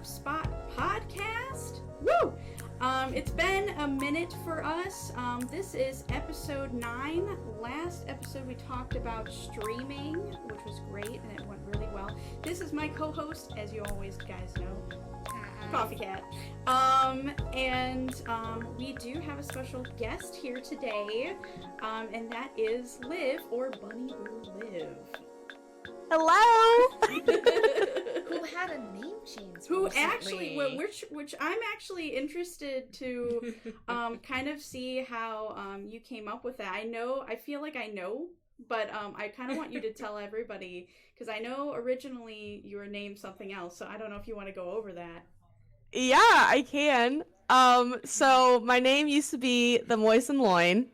Spot podcast. Woo! It's been a minute for us. This is episode 9. Last episode we talked about streaming, which was great and it went really well. This is my co-host, as you always guys know, Coffee Cat. We do have a special guest here today, and that is Liv, or BunnyBooLiv. Hello! Who had a name change Who recently. actually, which I'm actually interested to kind of see how you came up with that. I feel like I know, but I kind of want you to tell everybody, because I know originally you were named something else, so I don't know if you want to go over that. Yeah, I can. So my name used to be the Moisten Loin,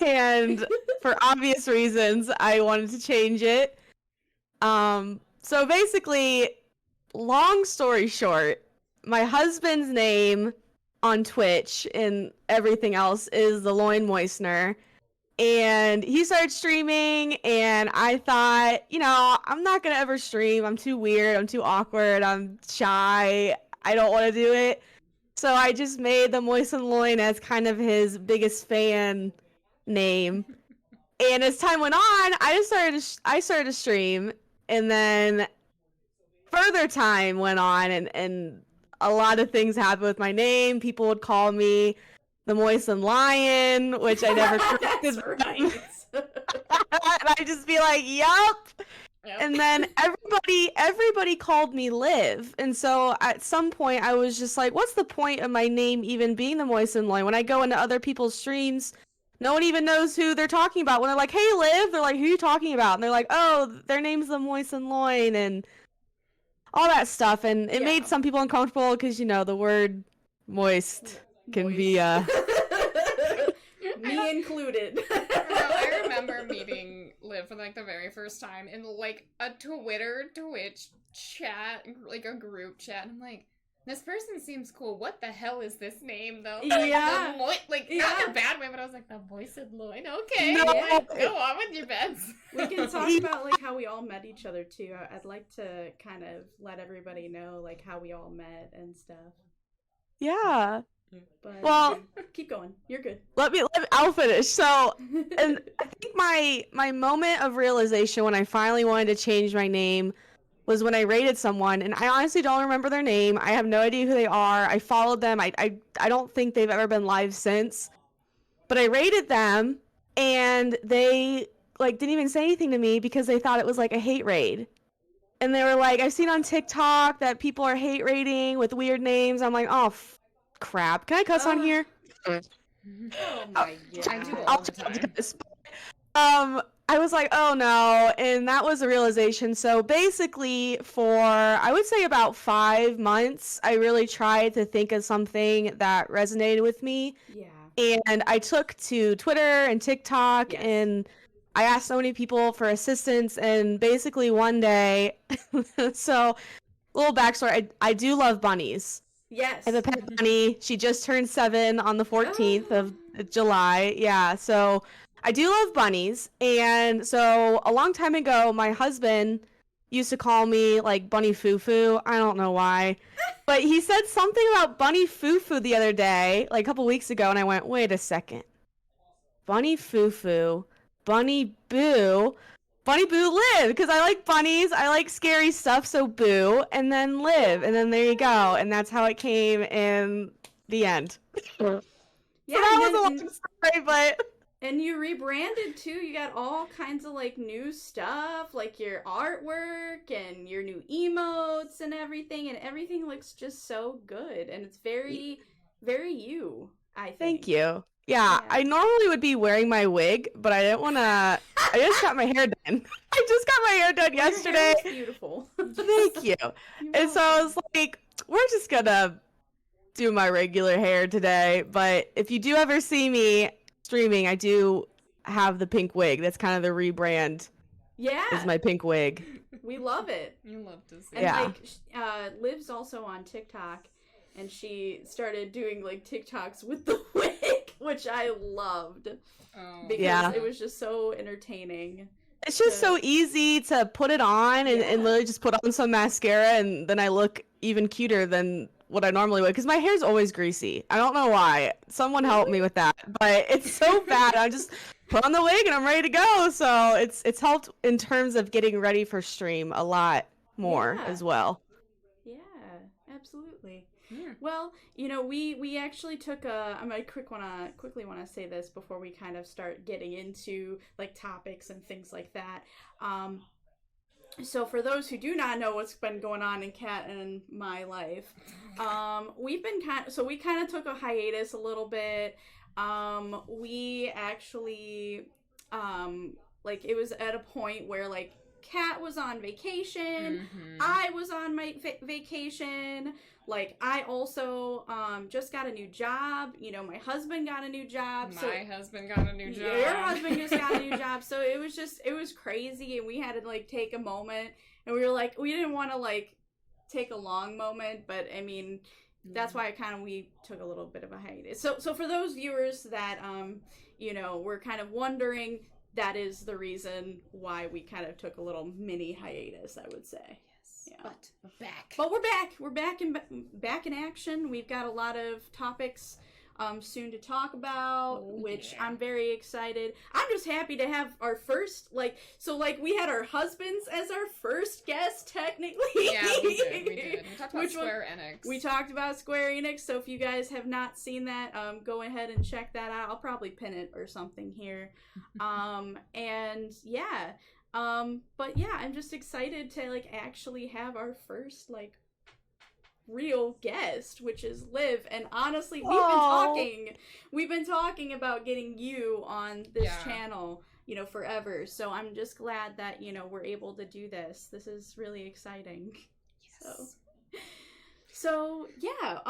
and for obvious reasons, I wanted to change it. So basically, long story short, my husband's name on Twitch and everything else is the Loin Moistener. And he started streaming, and I thought, I'm not gonna ever stream. I'm too weird. I'm too awkward. I'm shy. I don't want to do it. So I just made the Moisten Loin as kind of his biggest fan name. And as time went on, I started to stream, and then further time went on, and a lot of things happened with my name. People would call me the Moisten Lion, which I never corrected. That's right. And I'd just be like, yup. And then everybody called me Liv. And so at some point I was just like, what's the point of my name even being the Moisten Loin? When I go into other people's streams, no one even knows who they're talking about. When they're like, hey Liv, they're like, who are you talking about? And they're like, oh, their name's the Moisten Loin and all that stuff. And it made some people uncomfortable because, the word moist can be me included. I remember meeting Liv for the very first time in a Twitch chat, a group chat. And I'm like, this person seems cool. What the hell is this name though? Yeah. Not in a bad way, but I was like, the Moisten Loin. Okay, No. Go on with your beds. We can talk about how we all met each other too. I'd like to kind of let everybody know how we all met and stuff. Yeah. But Well, keep going. You're good. I'll finish. So, and I think my moment of realization when I finally wanted to change my name was when I raided someone, and I honestly don't remember their name. I have no idea who they are. I followed them. I don't think they've ever been live since. But I raided them, and they didn't even say anything to me because they thought it was a hate raid. And they were like, I've seen on TikTok that people are hate raiding with weird names. I'm like, oh, crap. Can I cuss on here? Oh my god. I do all the time. I was like, oh no, and that was a realization. So basically for, I would say about 5 months, I really tried to think of something that resonated with me. Yeah. And I took to Twitter and TikTok, and I asked so many people for assistance, and basically one day, so little backstory, I do love bunnies. Yes. I have a pet bunny. She just turned 7 on the 14th of July. Yeah, so I do love bunnies. And so a long time ago, my husband used to call me Bunny Foo Foo. I don't know why. But he said something about Bunny Foo Foo the other day, a couple weeks ago, and I went, wait a second. Bunny Foo Foo, Bunny Boo. BunnyBooLiv, because I like bunnies, I like scary stuff, so Boo, and then Liv, and then there you go, and that's how it came in the end. Yeah, so that was a long story, but... And you rebranded too, you got all kinds of new stuff, your artwork, and your new emotes and everything looks just so good, and it's very, very you, I think. Thank you. Yeah, I normally would be wearing my wig, but I didn't want to... I just got my hair done. I just got my hair done yesterday. Your hair is beautiful. Thank you. And so I was like, we're just gonna do my regular hair today, but if you do ever see me streaming, I do have the pink wig. That's kind of the rebrand. Yeah. Is my pink wig. We love it. You love to see. And Liv's also on TikTok, and she started doing TikToks with the wig, which I loved because it was just so entertaining. It's just so easy to put it on and literally just put on some mascara, and then I look even cuter than what I normally would, because my hair's always greasy. I don't know why. Someone help me with that, but it's so bad. I just put on the wig and I'm ready to go. So it's helped in terms of getting ready for stream a lot more as well. Yeah, absolutely. Well, we actually took I quickly want to say this before we kind of start getting into like topics and things like that. So for those who do not know what's been going on in Kat and my life, we kind of took a hiatus a little bit. We actually, like, it was at a point where, like, Kat was on vacation, I was on my vacation, like, I also, just got a new job, my husband got a new job. My husband got a new job. Your husband just got a new job, so it was crazy, and we had to, like, take a moment, and we were like, we didn't want to, like, take a long moment, but, I mean, that's why we took a little bit of a hiatus. So for those viewers that, were kind of wondering, that is the reason why we kind of took a little mini hiatus, I would say. Yes. Yeah. But we're back. But we're back. We're back in action. We've got a lot of topics soon to talk about, which I'm very excited. I'm just happy to have our first, we had our husbands as our first guest, technically. Yeah, we did. We talked about Square Enix. We talked about Square Enix, so if you guys have not seen that, go ahead and check that out. I'll probably pin it or something here. And yeah. But yeah, I'm just excited to, like, actually have our first, like, real guest, which is Liv, and honestly we've been talking about getting you on this channel forever, so I'm just glad that we're able to do this. This is really exciting. Yes. So yeah,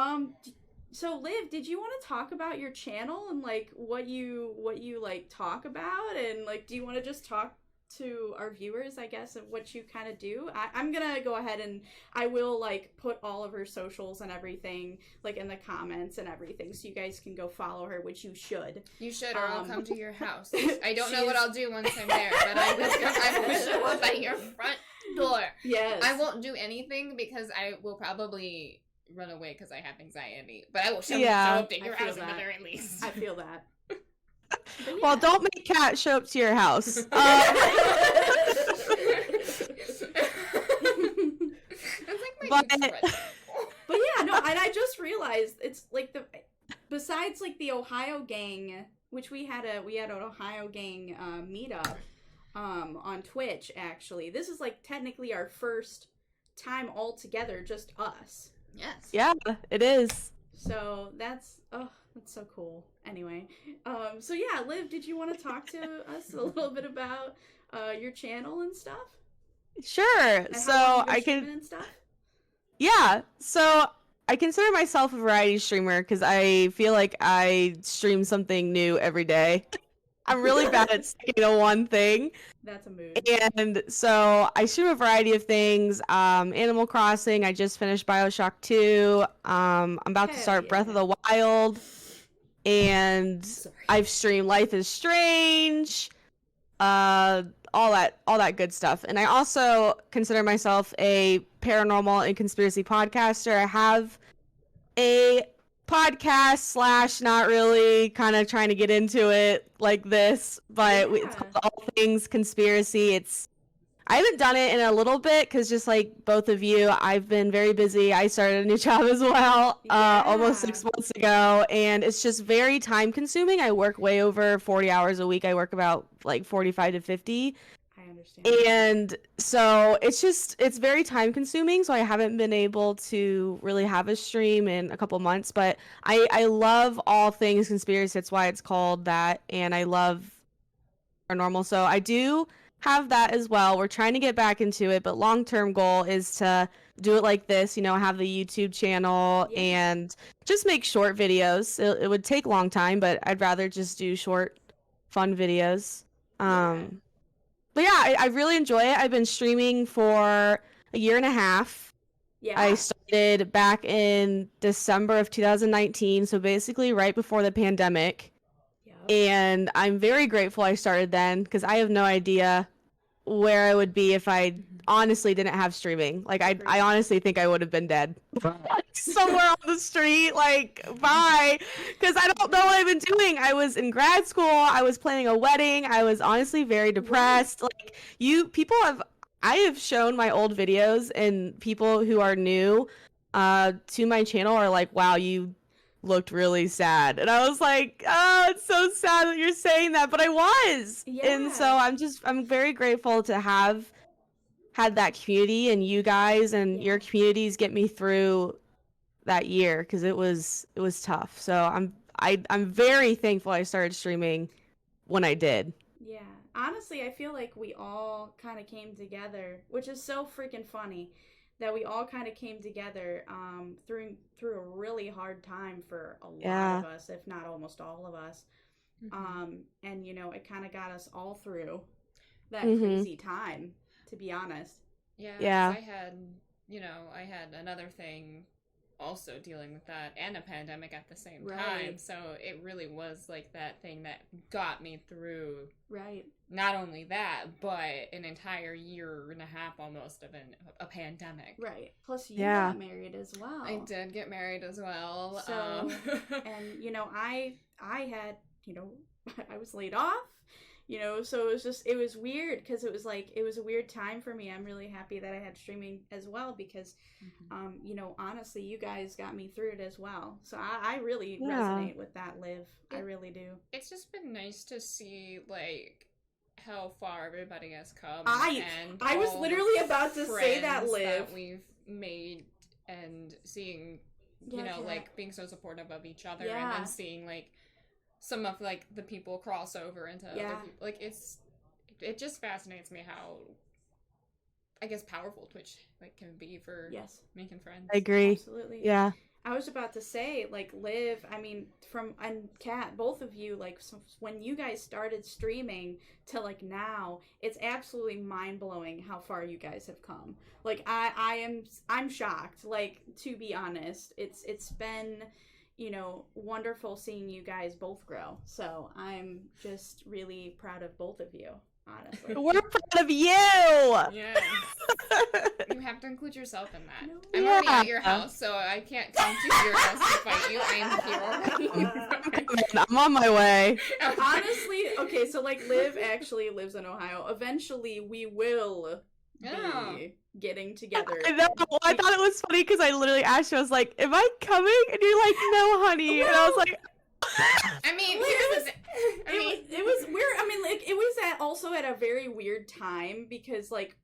so Liv, did you want to talk about your channel and like what you like talk about, and like do you want to just talk to our viewers, I guess, of what you kind of do? I'm gonna go ahead and I will like put all of her socials and everything like in the comments and everything, so you guys can go follow her, which you should. You should, or I'll come to your house. I don't know what I'll do once I'm there, but I will show up at your front door. Yes. I won't do anything because I will probably run away because I have anxiety, but I will show up at your house at the very least. I feel that. Yeah. Well, don't make Kat show up to your house. That's like my but yeah, no, and I just realized it's like besides like the Ohio gang, which we had an Ohio gang meetup on Twitch. Actually, this is like technically our first time all together, just us. Yes. Yeah, it is. So that's so cool. Anyway, so yeah, Liv, did you want to talk to us a little bit about your channel and stuff? Sure. And so I can. And stuff? Yeah. So I consider myself a variety streamer because I feel like I stream something new every day. I'm really bad at sticking to one thing. That's a mood. And so I stream a variety of things. Animal Crossing. I just finished BioShock 2. I'm about to start Breath of the Wild. And I've streamed Life is Strange. All that good stuff. And I also consider myself a paranormal and conspiracy podcaster. I have a podcast / not really, kind of trying to get into it like this, but it's called All Things Conspiracy. I haven't done it in a little bit because just like both of you, I've been very busy. I started a new job as well almost 6 months ago, and it's just very time consuming. I work way over 40 hours a week. I work about like 45 to 50. I understand. And so it's very time consuming, so I haven't been able to really have a stream in a couple months, but I love all things conspiracy. That's why it's called that, and I love paranormal. So I do have that as well. We're trying to get back into it, but long-term goal is to do it like this, have the YouTube channel and just make short videos. It would take a long time, but I'd rather just do short, fun videos. But yeah, I really enjoy it. I've been streaming for a year and a half. Yeah. I started back in December of 2019, so basically right before the pandemic. And I'm very grateful I started then because I have no idea where I would be if I honestly didn't have streaming. Like, I honestly think I would have been dead. Somewhere on the street, like, bye. Because I don't know what I've been doing. I was in grad school. I was planning a wedding. I was honestly very depressed. Like, I have shown my old videos, and people who are new to my channel are like, wow, you looked really sad. And I was like, oh, it's so sad that you're saying that, but I was. Yeah. And so I'm very grateful to have had that community, and you guys and your communities get me through that year, because it was tough. So I'm very thankful I started streaming when I did. Yeah. Honestly, I feel like we all kind of came together, which is so freaking funny that we all kind of came together through a really hard time for a lot of us, if not almost all of us. And you know, it kind of got us all through that crazy time, to be honest. Yeah. I had another thing also dealing with that, and a pandemic at the same time. So it really was like that thing that got me through. Right. Not only that, but an entire year and a half almost of a pandemic. Right. Plus, you got married as well. I did get married as well. So, and you know, I had, you know, I was laid off. You know, so it was weird, because it was a weird time for me. I'm really happy that I had streaming as well, because, you know, honestly, you guys got me through it as well. So I really resonate with that, Liv. I really do. It's just been nice to see, like, how far everybody has come. I was literally about to say that, Liv. That we've made, and seeing, you know, like, being so supportive of each other, and then seeing, like, some of, like, the people cross over into other people. Like, it just fascinates me how, I guess, powerful Twitch, like, can be for making friends. I agree. Absolutely. Yeah. I was about to say, like, Liv, I mean, and Kat, both of you, like, when you guys started streaming to, like, now, it's absolutely mind-blowing how far you guys have come. Like, I'm shocked, like, to be honest. It's been, you know, wonderful seeing you guys both grow. So I'm just really proud of both of you, honestly. We're proud of you! Yes. You have to include yourself in that. No. I'm already at your house, so I can't come to your house to fight you. I am here. I'm on my way. Honestly, okay, so, like, Liv actually lives in Ohio. Eventually, we will be getting together. I know. I thought it was funny, because I literally asked you, I was like, am I coming? And you're like, no, honey. And I was like, I mean, it was also at a very weird time, because, like,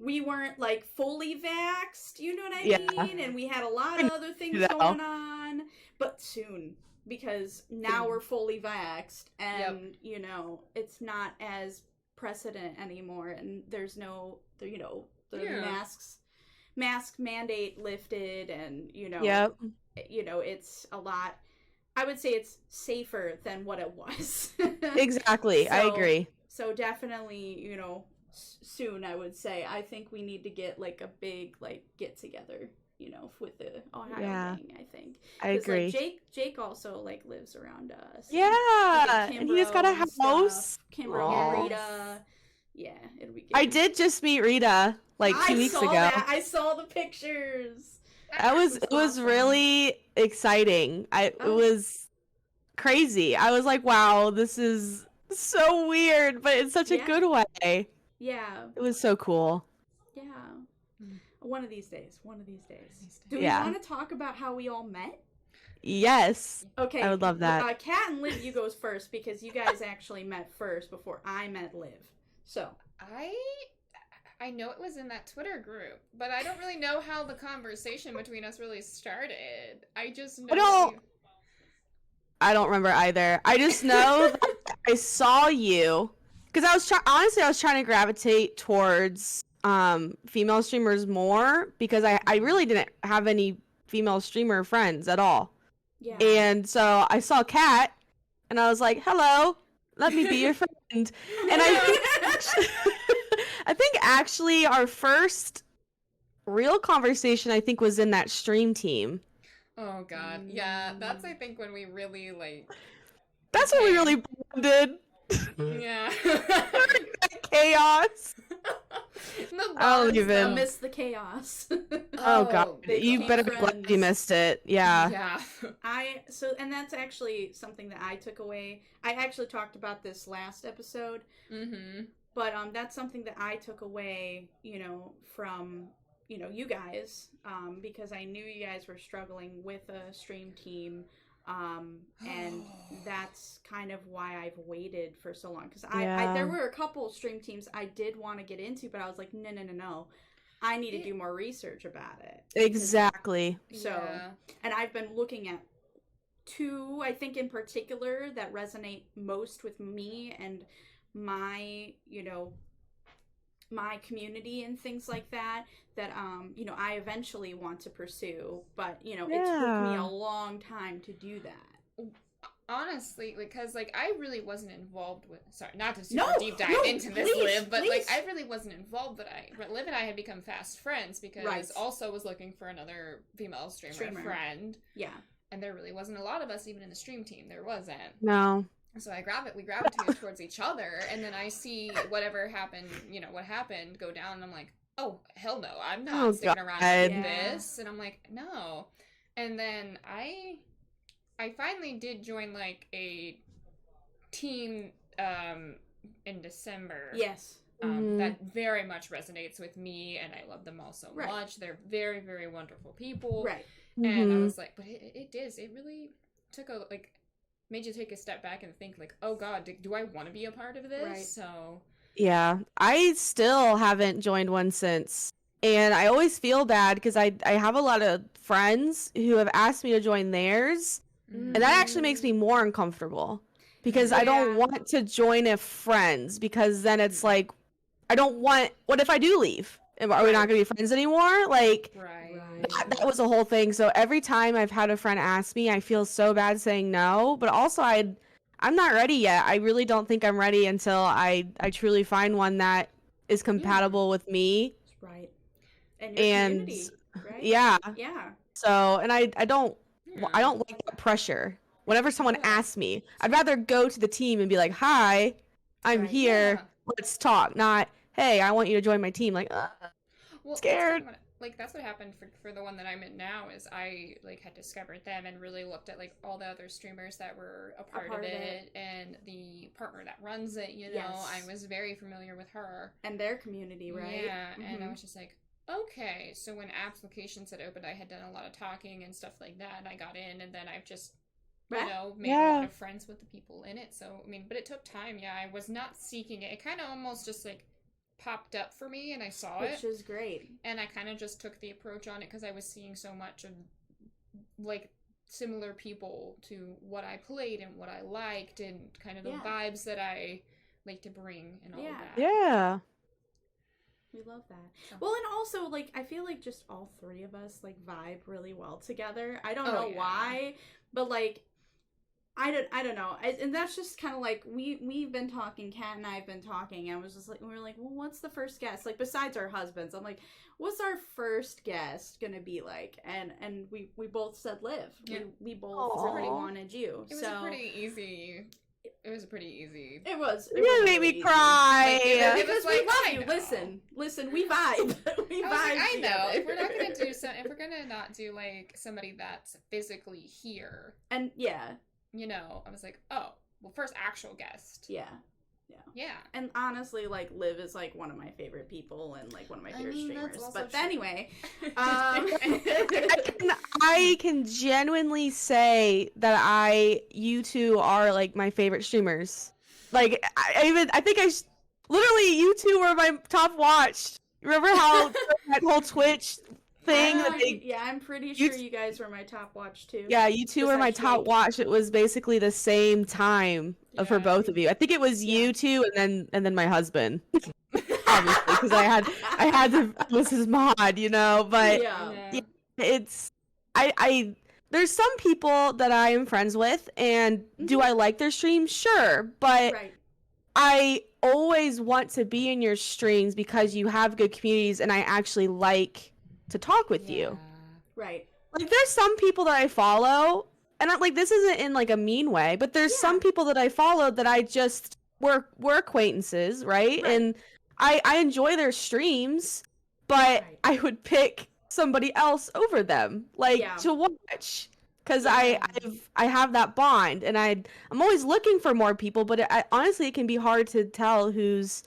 we weren't, like, fully vaxxed, you know what I mean? And we had a lot of other things going on, but soon, because now we're fully vaxxed, and, you know, it's not as precedent anymore, and there's no, you know, the mask mandate lifted, and, you know, you know, it's a lot. I would say it's safer than what it was. Exactly. I agree. So definitely, you know, soon, I would say. I think we need to get, like, a big, like, get together, you know, with the Ohio thing, I think. I agree. Like, Jake also, like, lives around us. Yeah. And he's got a house. Kimbrough and Rita. Yeah, it'll be good. I did just meet Rita, like, 2 weeks ago. I saw the pictures. It was really exciting. It was crazy. I was like, wow, this is so weird, but in such a good way. Yeah. It was so cool. Yeah. One of these days. Do we want to talk about how we all met? Yes. Okay. I would love that. Kat and Liv, you goes first, because you guys actually met first before I met Liv. So. I know it was in that Twitter group, but I don't really know how the conversation between us really started. I just know. I don't remember either. I just know that I saw you, because I was trying to gravitate towards female streamers more, because I really didn't have any female streamer friends at all. Yeah. And so I saw Kat, and I was like, hello, let me be your friend. And I think actually our first real conversation, I think, was in that stream team. Oh god, yeah, that's, I think, when we really, like... That's when we really bonded. Yeah. That chaos. The I don't bonds, even- though. Miss the chaos. Oh god, they you became better be glad you friends. missed it. Yeah. Yeah. And that's actually something that I took away. I actually talked about this last episode, Mm-hmm. but that's something that I took away, from you guys, because I knew you guys were struggling with a stream team, and that's kind of why I've waited for so long. Because I there were a couple stream teams I did want to get into, but I was like, no. I need to do more research about it. Exactly. So, Yeah. and I've been looking at two, I think in particular, that resonate most with me and my, my community and things like that, I eventually want to pursue. But, it took me Yeah. a long time to do that. Honestly, because I really wasn't involved with. Sorry, not to No, super deep dive no, into this, please, Liv, but please. I really wasn't involved. But Liv and I had become fast friends because Right. also was looking for another female streamer friend, Yeah. and there really wasn't a lot of us even in the stream team. There wasn't. No. So we gravitated towards each other, and then I see whatever happened, what happened go down, and I'm like, oh hell no, I'm not Oh, sticking around God. to do Yeah. this, and I'm like, no, and then I finally did join a team in December. Yes. Mhm. That very much resonates with me, and I love them all so Right. much. They're very, very wonderful people. Right. And I Mhm. was like, but it really took made you take a step back and think oh god, do I want to be a part of this? Right. So Yeah, I still haven't joined one since. And I always feel bad because I have a lot of friends who have asked me to join theirs. mm-hmm. And that actually makes me more uncomfortable because I don't Yeah. want to join a friends because then it's like, I don't want, what if I do leave? Are we Right. not going to be friends anymore? Like, Right. that was the whole thing. So every time I've had a friend ask me, I feel so bad saying no, but also I'm not ready yet. I really don't think I'm ready until I truly find one that is compatible with me. Right. And your And community, right? yeah. Yeah. So, and I don't Yeah. I don't like that pressure. Whenever someone Yeah. asks me, I'd rather go to the team and be like, "Hi, I'm Right. here. Yeah. Let's talk." Not, "Hey, I want you to join my team." Like, Well, Scared. That's what happened for the one that I'm in now is I had discovered them and really looked at all the other streamers that were a part of it and the partner that runs it. Yes. I was very familiar with her. And their community, right? Yeah, and I Mhm. was just like, okay. So when applications had opened, I had done a lot of talking and stuff like that, and I got in, and then I've just, Right. made a lot of friends with the people in it. So, but it took time. Yeah, I was not seeking it. It kind of almost just popped up for me, and I saw Which it, is great. and I kind of just took the approach on it because I was seeing so much of similar people to what I played and what I liked, and kind of the Yeah. vibes that I like to bring and all Yeah. of that. yeah. We love that. So- Well, and also, I feel like just all three of us, vibe really well together. I don't Oh, know yeah. why, but, I don't know. And that's just kind of we've been talking, Kat and I have been talking, and I was just we were like, well, what's the first guest? Besides our husbands, I'm like, what's our first guest gonna be like? And we both said Liv. Yeah. We both Aw. really wanted you. It was so a pretty easy. It was a pretty easy. it was. You gonna make me cry. It Because was we love I you. know. Listen, we vibe. We I vibe. was like, I know. together. If we're not gonna do if we're gonna not do somebody that's physically here, And yeah, I was like, oh, well, first actual guest. yeah. Yeah. And honestly, Liv is one of my favorite people and one of my favorite streamers. that's But also true. anyway, I can genuinely say that you two are my favorite streamers. I think literally you two were my top watched. Remember how that whole Twitch thing that they yeah, I'm pretty You sure t- you guys were my top watch too. Yeah, you two were my Besides top Jake. watch. It was basically the same time for Yeah. both of you. I think it was you two and then my husband. Obviously, because I was his mod, but Yeah. it's I there's some people that I am friends with, and do I like their streams? Sure, but Right. I always want to be in your streams because you have good communities and I actually like to talk with you. Right. There's some people that I follow, and this isn't in a mean way, but there's some people that I follow that I just we're acquaintances, right? Right. And I enjoy their streams, but Right. I would pick somebody else over them, like Yeah. to watch, because Yeah. I have that bond, and I'm always looking for more people, but honestly, it can be hard to tell who's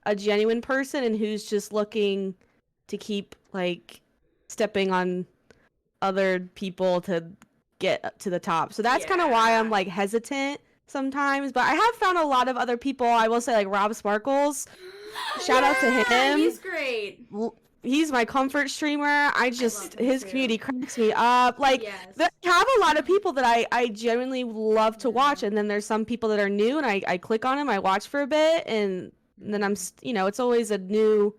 a genuine person and who's just looking to keep like stepping on other people to get up to the top. So that's kind of why I'm Yeah. like hesitant sometimes, but I have found a lot of other people. I will say, like Rob Sparkles. Shout out to him. He's great. He's my comfort streamer. I just him his too. community cracks me up. Like Yes. I have a lot of people that I genuinely love to watch, and then there's some people that are new, and I click on them, I watch for a bit, and then I'm it's always a new.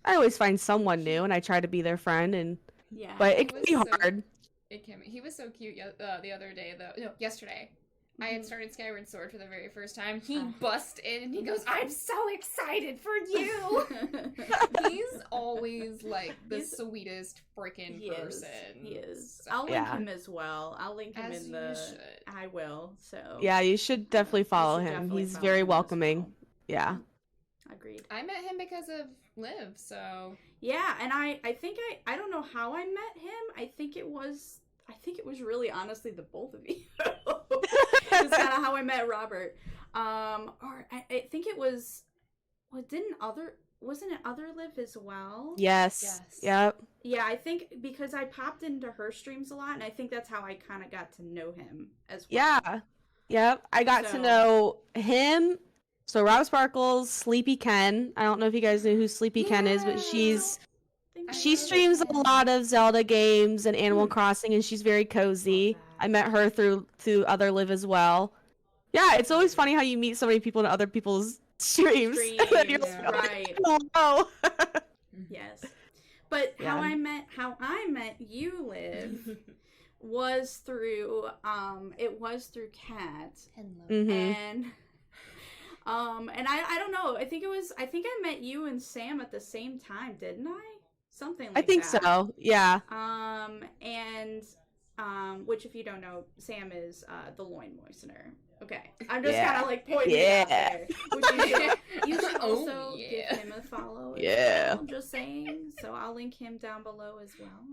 I always find someone new, and I try to be their friend, and Yeah. but He it can was be so- hard. It can be. He was so cute the other day, though. No, yesterday. I had started Skyward Sword for the very first time. He bust in and he goes, "I'm so excited for you!" He's always like the sweetest freaking person. He is. So- I'll link Yeah. him as well. I'll link him As in you the. should. I will. So. Yeah, you should definitely You follow should him. definitely He's follow very him as welcoming. well. Yeah. Agreed. I met him because of Liv, so Yeah, and I think I don't know how I met him. I think it was really honestly the both of you. That's kind of how I met Robert. Or I think it was. Well, wasn't it other Liv as well? Yes. Yes. Yep. Yeah, I think because I popped into her streams a lot, and I think that's how I kind of got to know him as well. Yeah. Yep. I got So- to know him. So Rob Sparkles, Sleepy Ken. I don't know if you guys know who Sleepy Ken is, but Yeah. she streams a lot of Zelda games and Animal Crossing, and she's very cozy. Love that. I met her through other Liv as well. Yeah, it's always funny how you meet so many people in other people's streams. And you're Streams, like, right. "Oh, Yes. But Yeah. how I met you, Liv, was through Kat. Mhm. And I don't know. I think I met you and Sam at the same time, didn't I? Something like I think that. so. Yeah. Which if you don't know, Sam is the loin moistener. Okay. I'm just Yeah. kind of like pointing it out Yeah. there. Which you should Oh, also yeah. give him a follow. As Yeah. well, just saying. So I'll link him down below as well.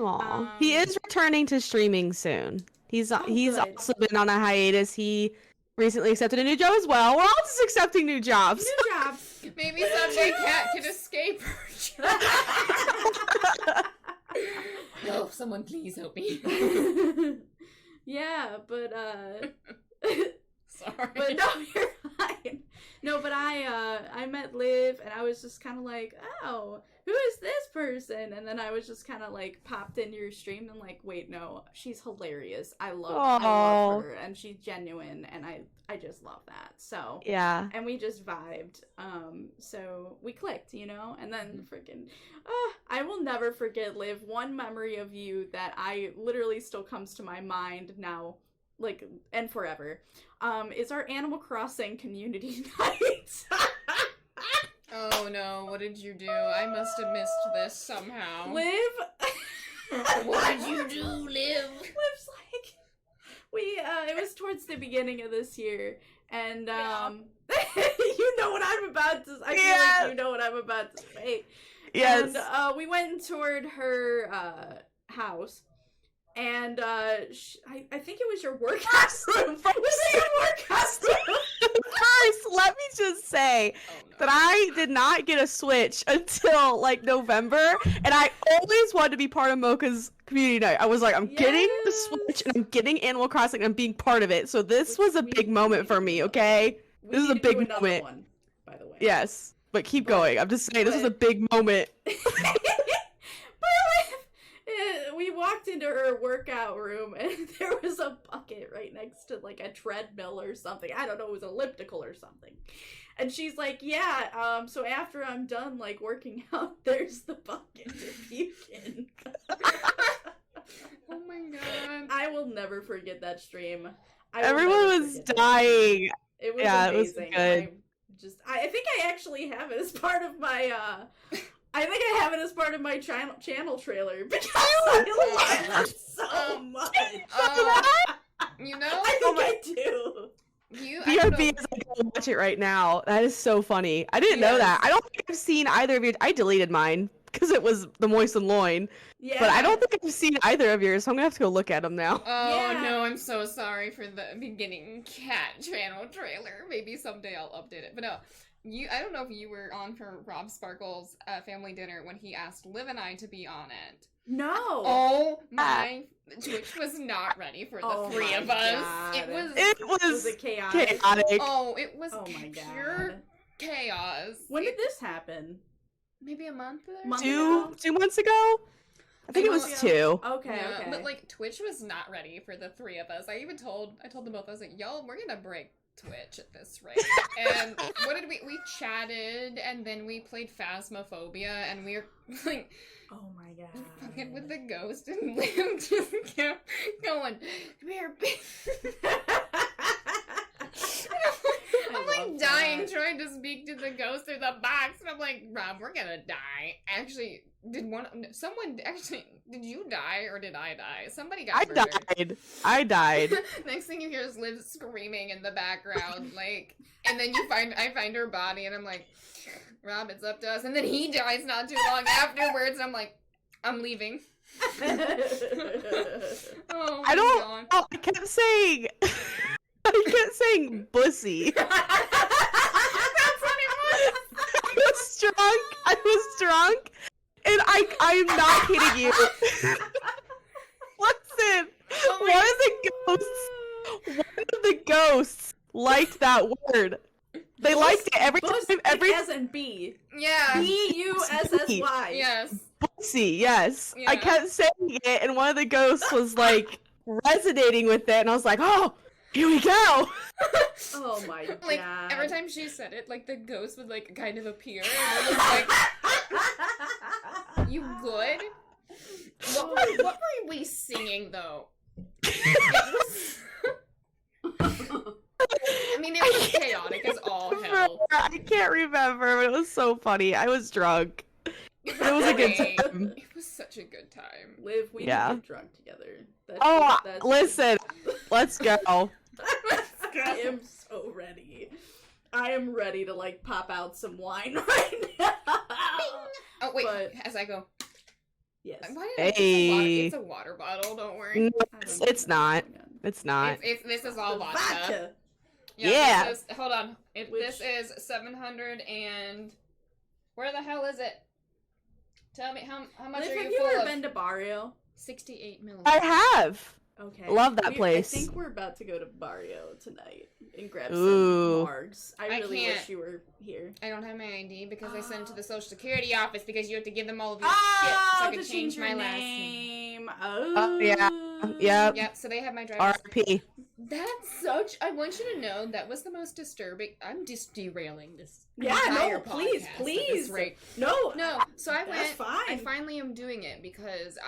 Aw. He is returning to streaming soon. He's good. also been on a hiatus. He recently accepted a new job as well. We're all just accepting new jobs. New job. maybe someday Cat can escape her job. No, someone please help me. Yeah, but Sorry. but no, you're fine. No, but I met Liv and I was just kind of like, oh, who is this person? And then I was just kind of like popped into your stream and like, wait, no, she's hilarious. I love her and she's genuine and I just love that. So Yeah. and we just vibed. So we clicked, you know, and then freaking, I will never forget, Liv, one memory of you that I literally still comes to my mind now, like, and forever, is our Animal Crossing community night. Oh no, what did you do? I must have missed this somehow. Liv, What did you do, Liv? Liv's like, it was towards the beginning of this year, and you know what I'm about to. I feel like you know what I'm about to say. Yes. And we went and toured her house, and I think it was your workhouse room. Was it your workhouse room? First, let me just say Oh no. that I did not get a Switch until like November, and I always wanted to be part of Mocha's community night. I was like, I'm getting the Switch and I'm getting Animal Crossing and I'm being part of it. So this was a big moment for me, okay? We This is a need to do big another moment. one, by the way. Yes. But keep going. I'm just saying, this was a but- big moment. We walked into her workout room and there was a bucket right next to like a treadmill or something. I don't know, it was elliptical or something. And she's like, yeah, so after I'm done like working out, there's the bucket to puke in. Oh my god. I will never forget that stream. Everyone was dying. It was Yeah, it was amazing. good. I think I actually have it as part of my channel trailer because I love it so much. You know, I think I do. I don't BRB know. is like, I'll watch it right now. That is so funny. I didn't know that. I don't think I've seen either of yours. I deleted mine because it was the Moist and Loin. Yeah. But I don't think I've seen either of yours, so I'm gonna have to go look at them now. Oh no, I'm so sorry for the beginning cat channel trailer. Maybe someday I'll update it. But no, I don't know if you were on for Rob Sparkle's family dinner when he asked Liv and I to be on it. No. Oh my, Twitch was not ready for the three of us. God. It Was it chaotic? Oh, it was my pure God. chaos. When did this happen? Maybe a month ago? Two months ago? I think it was 2. Okay, Yeah, okay. but like Twitch was not ready for the three of us. I told them both, I was like, y'all, we're gonna break Twitch at this rate. And what did we chatted, and then we played Phasmophobia, and we were like, oh my God. fucking with the ghost, and Liam just kept going, come here, bitch. I'm like dying trying to speak to the ghost through the box, and I'm like, Rob, we're gonna die. Actually, did you die or did I die? Somebody got murdered. I died. Next thing you hear is Liv screaming in the background, like, and then I find her body, and I'm like, Rob, it's up to us. And then he dies not too long afterwards. I'm like, I'm leaving. Oh, I kept saying. I kept saying bussy. That's what it was. I was drunk, and I'm not kidding you. Listen, one of the ghosts liked that word. They liked it every time. S and B. Yeah. BUSSY. Yes. Bussy, yes. Yeah. I kept saying it, and one of the ghosts was like resonating with it, and I was like, oh, here we go. Oh my God. Like, every time she said it, like, the ghost would, like, kind of appear, and it was like, you good? What were we singing, though? I mean, it was chaotic as all hell. I can't remember, but it was so funny. I was drunk. It was a good time. It was such a good time. Liv, we need to get drunk together. Listen, let's go. I am so ready. I am ready to, like, pop out some wine right now. Oh, wait, as I go. Yes. Why did it's a water bottle, don't worry. It's not. It's not. This is all vodka. Yeah. Hold on. This is 700 and... Where the hell is it? Tell me, how much Liv, are have you full ever of? been to Barrio? 68 milliliters. I have. Okay. Love that place. I think we're about to go to Barrio tonight and grab some margs. I really wish you were here. I don't have my ID because I sent it to the Social Security office because you have to give them all of your shit so I can change my last name. Oh, yeah. Yep. Yep, so they have my driver's RP. That's such... I want you to know that was the most disturbing... I'm just derailing this. Yeah, no, please. No. So I went... Fine. I finally am doing it because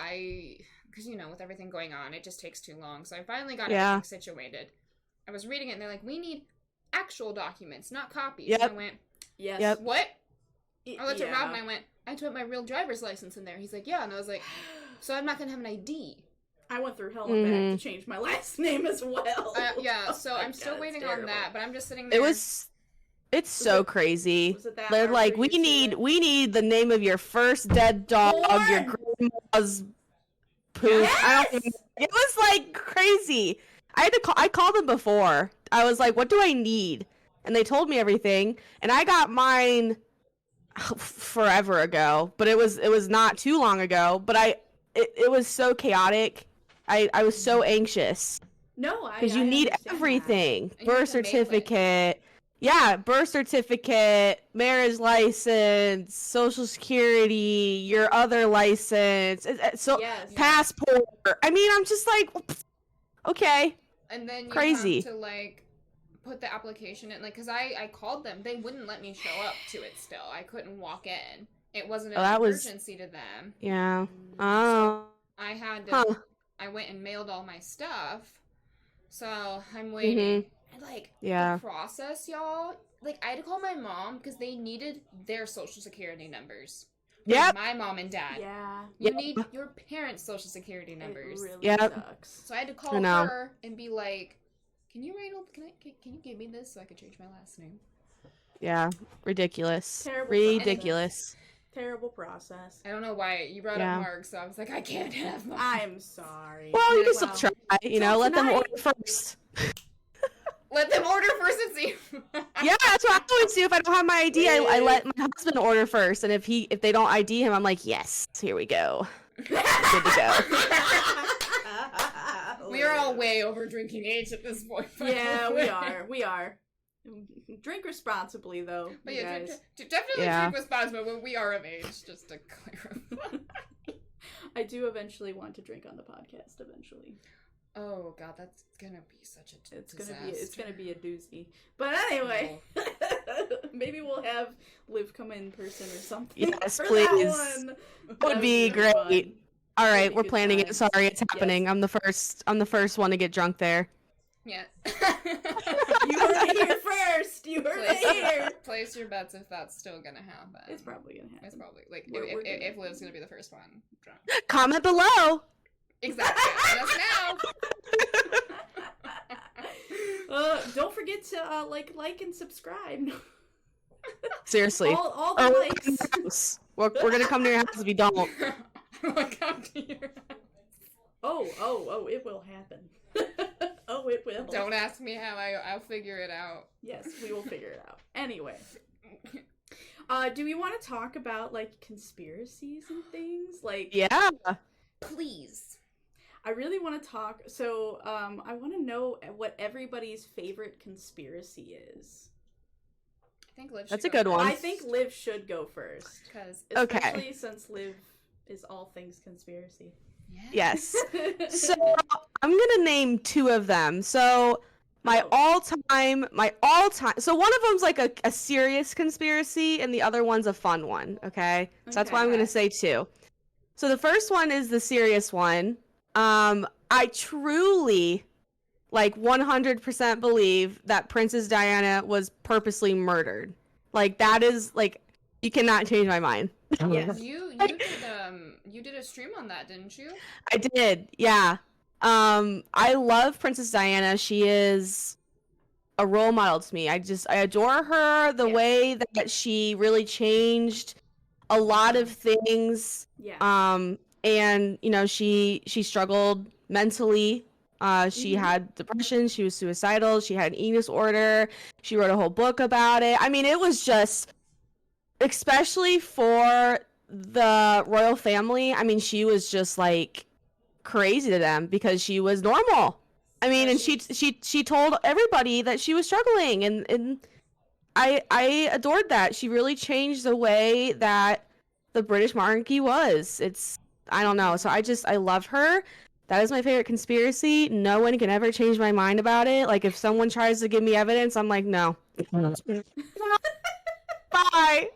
because, you know, with everything going on, it just takes too long. So I finally got everything situated. I was reading it, and they're like, we need actual documents, not copies. Yep. And I went, yes. Yep. What? I looked at Rob, and I went, I had to put my real driver's license in there. He's like, yeah. And I was like, so I'm not going to have an ID. I went through hell and back to change my last name as well. Yeah, so I'm still waiting on that, but I'm just sitting there. It's so crazy. They're hard like, for we you to need the name of your first dead dog, your grandma's poop. Yes! It was like crazy. I called them before. I was like, what do I need? And they told me everything. And I got mine forever ago, but it was not too long ago. But it was so chaotic. I was so anxious. No, because you need everything. Birth certificate. Yeah, birth certificate, marriage license, social security, your other license, passport. I mean, I'm just like, okay. And then you crazy. have to, like, put the application in, like, because I called them. They wouldn't let me show up to it still. I couldn't walk in. It wasn't an emergency to them. Yeah. Oh. So I had to, I went and mailed all my stuff. So I'm waiting. Mm-hmm. And, like, the process, y'all, like, I had to call my mom because they needed their social security numbers. Yep. My mom and dad. Yeah. You need your parents' social security numbers. It really sucks. So I had to call her and be like, Can you give me this so I can change my last name? Yeah, ridiculous. Terrible Ridiculous. Terrible process. I don't know why you brought up Mark, so I was like, I can't have Mark. I'm sorry. Well, you can still try. You know, let them order first. Let them order first and see. Yeah, that's what I always do. If I don't have my ID, I let my husband order first, and if they don't ID him, I'm like, yes, here we go. Good to go. We are all way over drinking age at this point. Yeah, we are. Drink responsibly, though. But you yeah, guys. definitely drink responsibly when we are of age, just to clarify. I do eventually want to drink on the podcast eventually. Oh god, that's gonna be such a disaster. It's gonna be a doozy. But anyway, maybe we'll have Liv come in person or something. Yes, for please. That one. That would be great. Fun. All right, we're planning it. Sorry, it's happening. Yes. I'm the first one to get drunk there. Yeah. You heard it here first. You heard it here. Place your bets if that's still gonna happen. It's probably gonna happen. It's probably like We're if Liv's gonna be the first one drunk. Comment below. Exactly. Let us know. Don't forget to like and subscribe. Seriously. All the likes. We're gonna come to your house if you don't. Come to your house. Oh, it will happen. Oh, it will. Don't ask me how. I'll figure it out. Yes, we will figure it out. Anyway. Do we want to talk about, like, conspiracies and things? Like, Yeah. Please. I really want to talk. So, I want to know what everybody's favorite conspiracy is. I think Liv. That's a good one. I think Liv should go first. Especially since Liv is all things conspiracy. Yeah. Yes. So I'm gonna name two of them. So my all-time. So one of them's like a serious conspiracy, and the other one's a fun one. Okay. So that's why I'm gonna say two. So the first one is the serious one. I truly, like, 100% believe that Princess Diana was purposely murdered. Like, that is, like, you cannot change my mind. Yes. You did a stream on that, didn't you? I did, yeah. I love Princess Diana. She is a role model to me. I adore her, the way that she really changed a lot of things. Yeah. And, you know, she struggled mentally. She had depression. She was suicidal. She had an eating disorder. She wrote a whole book about it. I mean, it was just, especially for the royal family, I mean, she was just, like, crazy to them because she was normal. I mean, and she told everybody that she was struggling, and I adored that. She really changed the way that the British monarchy was. I don't know. So I love her. That is my favorite conspiracy. No one can ever change my mind about it. Like, if someone tries to give me evidence, I'm like, no. Bye.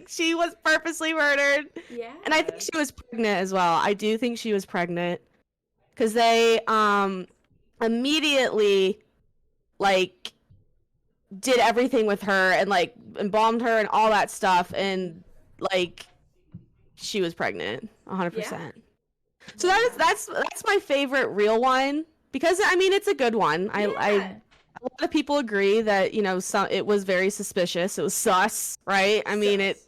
She was purposely murdered. Yeah. And I think she was pregnant as well. I do think she was pregnant. Because they immediately, like, did everything with her and, like, embalmed her and all that stuff. And, like, she was pregnant. 100%. Yeah. So that's my favorite real one. Because, I mean, it's a good one. Yeah. A lot of people agree that, you know, it was very suspicious. It was sus, right? I mean, it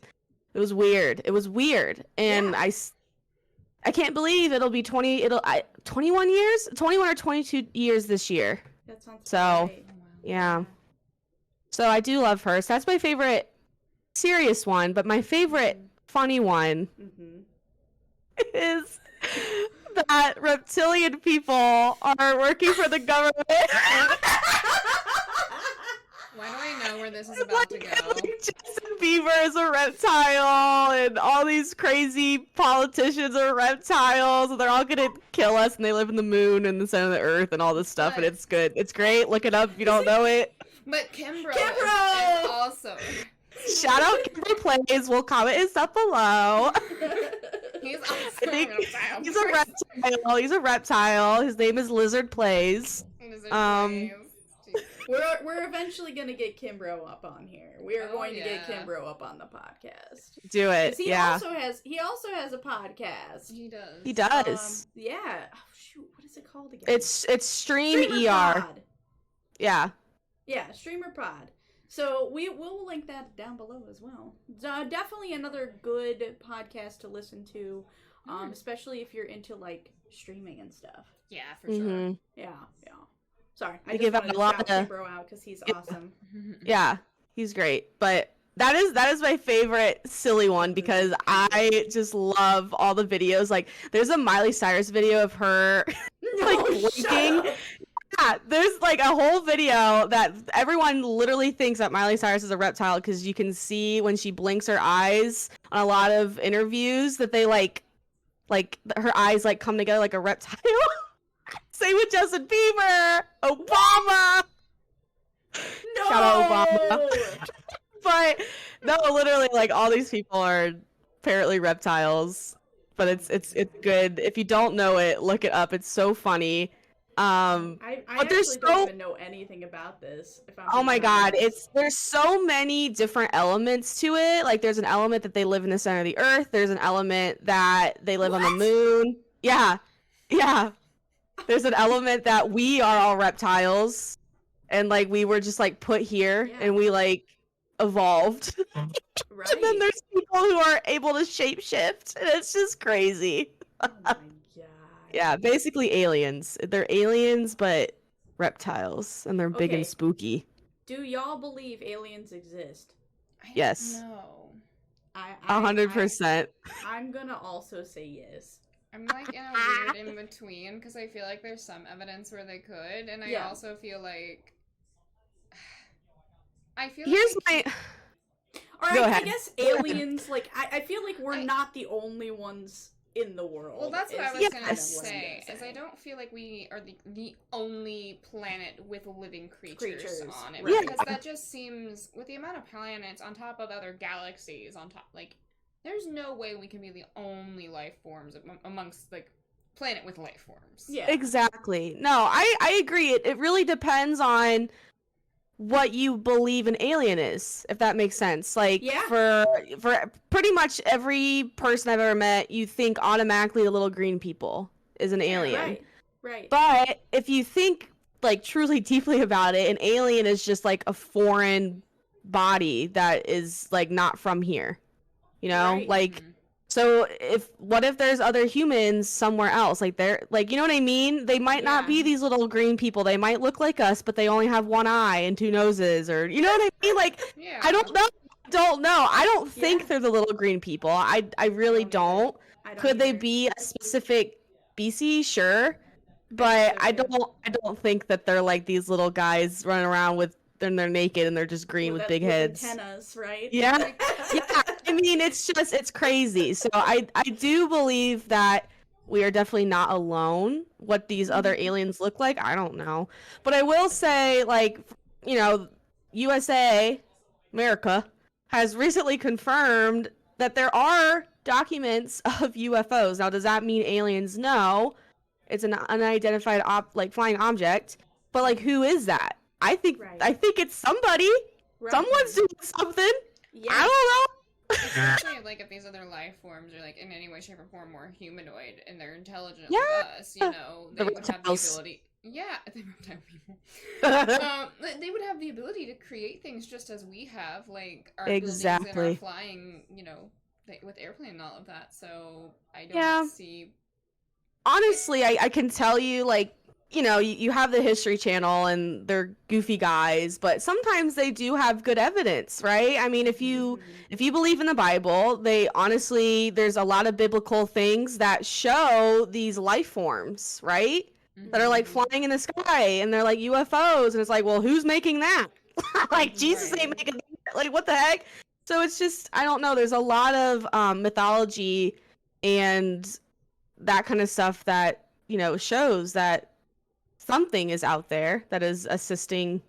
was weird. It was weird. And I can't believe it'll be 21 years? 21 or 22 years this year. That sounds right. Yeah. So I do love her. So that's my favorite serious one. But my favorite funny one is that reptilian people are working for the government. Why do I know where this is about to go? Justin Bieber is a reptile, and all these crazy politicians are reptiles, and they're all gonna kill us, and they live in the moon and the center of the earth and all this stuff, and it's good. It's great. Look it up if you don't know it. But Kimbro is also... Shout out Kimbro Plays. We'll comment his stuff below. He's also a reptile. He's a reptile. He's a reptile. His name is Lizard Plays. We're eventually gonna get Kimbro up on here. We are going to get Kimbro up on the podcast. Do it. He also has a podcast. He does. He does. Yeah. Oh, shoot. What is it called again? It's Stream ER. Yeah. Yeah, Streamer Pod. So we'll link that down below as well. Definitely another good podcast to listen to, especially if you're into like streaming and stuff. Yeah, for sure. Yeah. Sorry, I They just give wanted out to a lot shout of- T-Bro out because he's awesome. Yeah, he's great. But that is my favorite silly one because I just love all the videos. Like, there's a Miley Cyrus video of her like blinking. Yeah, there's like a whole video that everyone literally thinks that Miley Cyrus is a reptile because you can see when she blinks her eyes on a lot of interviews that they like her eyes like come together like a reptile. Same with Justin Bieber, Obama. No! Shout out Obama. But no, literally, like all these people are apparently reptiles. But it's good. If you don't know it, look it up. It's so funny. I but there's actually don't even know anything about this. If I'm oh my being god, honest. there's so many different elements to it. Like there's an element that they live in the center of the earth. There's an element that they live on the moon. Yeah. There's an element that we are all reptiles, and like we were just like put here, and we like evolved. Right. And then there's people who are able to shapeshift, and it's just crazy. Oh my god. Yeah, basically aliens. They're aliens, but reptiles, and they're big Okay. and spooky. Do y'all believe aliens exist? Yes. No. 100%. I'm gonna also say yes. I'm like in a weird in between because I feel like there's some evidence where they could, and I also feel like Here's my. All Go right, ahead. I guess aliens. Like, I feel like we're not the only ones in the world. Well, that's what I was Yes. gonna say. Is I don't feel like we are the only planet with living creatures on it, right. because that just seems, with the amount of planets on top of other galaxies on top, like there's no way we can be the only life forms amongst like planet with life forms. Yeah. Exactly. No, I agree. It really depends on what you believe an alien is, if that makes sense. Like for pretty much every person I've ever met, you think automatically the little green people is an alien. Right. But if you think like truly deeply about it, an alien is just like a foreign body that is like not from here. You know? Right. Like so what if there's other humans somewhere else? Like they're like, you know what I mean? They might not be these little green people. They might look like us, but they only have one eye and two noses, or you know what I mean? Like I don't know. I don't think they're the little green people. I really don't. Could they be a specific species? Sure. But I don't think that they're like these little guys running around with they're naked and they're just green with big heads. Antennas, right? Yeah. I mean, it's crazy. So I do believe that we are definitely not alone. What these other aliens look like, I don't know. But I will say, like, you know, USA, America, has recently confirmed that there are documents of UFOs. Now, does that mean aliens? No. It's an unidentified flying object. But like, who is that? I think it's somebody. Right. Someone's doing something. Yeah. I don't know. Especially like if these other life forms are like in any way, shape, or form more humanoid and they're intelligent like us, you know, they would have the ability. Yeah, the reptile people. They would have the ability to create things just as we have, like our buildings and our flying, you know, with airplane and all of that. So I don't see. Honestly, I can tell you, like, you know, you have the History Channel and they're goofy guys, but sometimes they do have good evidence, right? I mean, if you believe in the Bible, there's a lot of biblical things that show these life forms, right? That are like flying in the sky and they're like UFOs, and it's like, well, who's making that? Like Jesus ain't making that. Like, what the heck? So it's just, I don't know. There's a lot of mythology and that kind of stuff that, you know, shows that something is out there that is assisting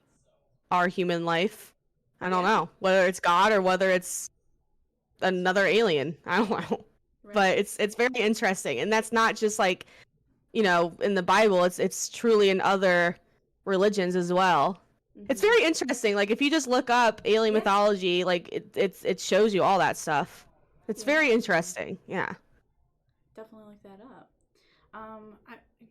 our human life. I don't know whether it's God or whether it's another alien. I don't know. Right. But it's very interesting, and that's not just like, you know, in the Bible. It's truly in other religions as well. It's very interesting. Like if you just look up alien mythology, like it shows you all that stuff. It's very interesting. Yeah. Definitely look that up.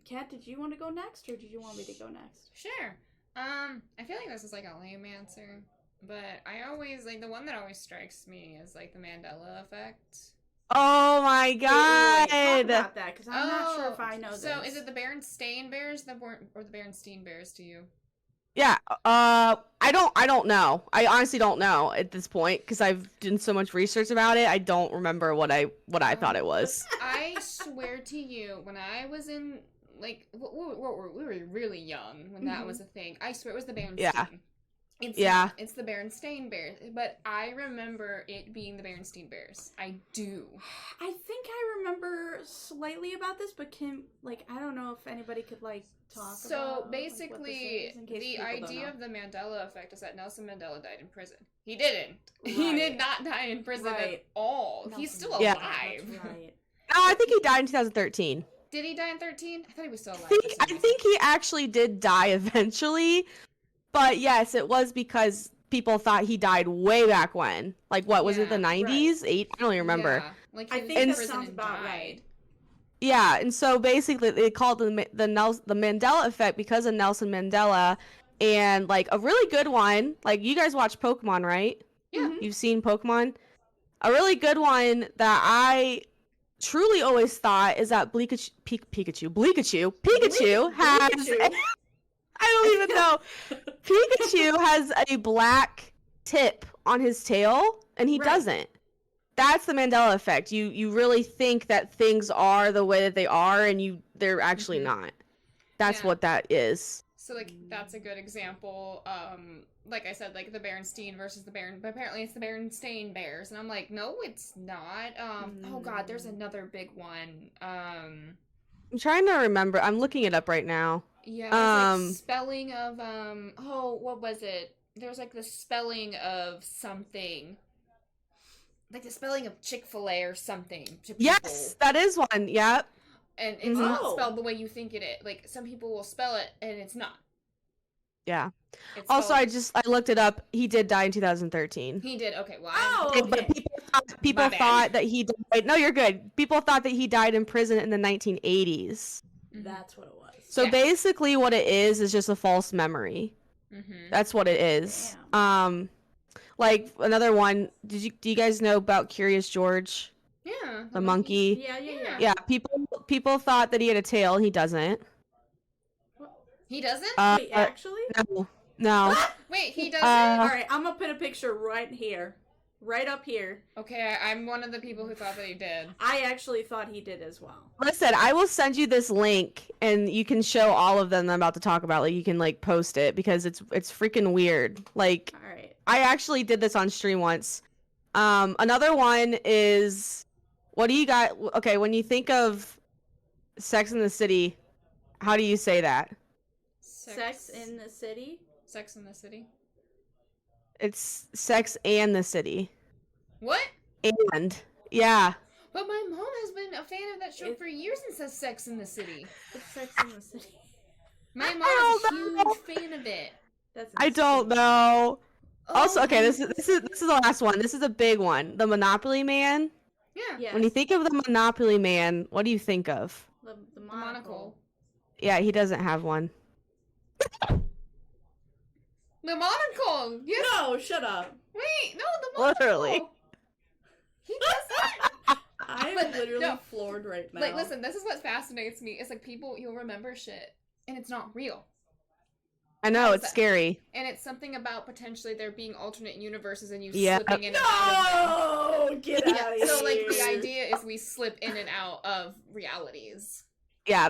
Kat, did you want to go next, or did you want me to go next? Sure. I feel like this is like a lame answer, but I always like the one that always strikes me is like the Mandela effect. Oh my Wait, talk god! about that, because I'm not sure if I know this. So is it the Berenstain Bears or the Berenstein Bears to you? Yeah. I don't know. I honestly don't know at this point because I've done so much research about it. I don't remember what I thought it was. I swear to you, when I was in like we were really young when that was a thing. I swear it was the Berenstain. Yeah. It's Yeah. not. It's the Berenstain Bears, but I remember it being the Berenstein Bears. I do. I think I remember slightly about this, but I don't know if anybody could talk about. So basically, what this is, the in case people idea don't of the Mandela effect is that Nelson Mandela died in prison. He didn't. Right. He did not die in prison at Right. all. Nelson He's still Mandela, alive. That's right. No, I think he died in 2013. Did he die in 13? I thought he was still alive. I think he actually did die eventually, but yes, it was because people thought he died way back when. Like, what was it, the Yeah, 90s? I don't even remember. Yeah. Like I he was think in that prison sounds and about died. right. Yeah, and so basically they called the Mandela effect because of Nelson Mandela, and like a really good one. Like, you guys watch Pokemon, right? Yeah. You've seen Pokemon. A really good one that I truly always thought is that Pikachu has. Pikachu. I don't even know. Pikachu has a black tip on his tail, and he Right. doesn't. That's the Mandela effect. You really think that things are the way that they are, and they're actually not. That's Yeah. what that is. So like that's a good example. Like I said, like the Berenstein versus the Beren, but apparently it's the Berenstain Bears, and I'm like, no, it's not. Oh god, there's another big one. I'm trying to remember. I'm looking it up right now. Yeah, it's like spelling of oh, what was it? There's like the spelling of something. Like the spelling of Chick-fil-A or something to people. Yes, that is one. Yep. And it's not Oh. spelled the way you think it is. Like some people will spell it and it's not. Yeah. It's Also, spelled- I looked it up. He did die in 2013. He did. Okay, well, Oh, I'm... But okay. people My bad. thought that he died. No, you're good. People thought that he died in prison in the 1980s. That's what it was. So Yeah. basically, what it is just a false memory. Mm-hmm. That's what it is. Damn. Like another one. Do you guys know about Curious George, Yeah. the monkey? Yeah. Yeah. People thought that he had a tail. He doesn't. He doesn't? Wait, actually? No. Wait, he doesn't? All right, I'm gonna put a picture right here, right up here. Okay, I'm one of the people who thought that he did. I actually thought he did as well. Listen, I will send you this link, and you can show all of them that I'm about to talk about. Like, you can like post it because it's freaking weird. Like, All right. I actually did this on stream once. Another one is, what do you got? Okay, when you think of Sex in the City, how do you say that? Sex in the City. Sex in the City. It's Sex and the City. What? And yeah, But my mom has been a fan of that show for years and says Sex in the City. It's Sex in the City. My mom I is a don't know. huge fan of it. That's I don't know. Also, Oh, okay, this is the last one. This is a big one. The Monopoly Man. Yeah. Yes. When you think of the Monopoly Man, what do you think of? the The monocle. monocle. Yeah, he doesn't have one. The monocle! Yes! No, shut up. Wait, no, the monocle! Literally. He doesn't! I'm But, literally no. floored right now. Like, listen, this is what fascinates me. It's like people, you'll remember shit, and it's not real. I know, How's it's that? scary. And it's something about potentially there being alternate universes and you Yeah. slipping in and out of them. No, get out of Yeah, here. so like the idea is we slip in and out of realities. Yeah,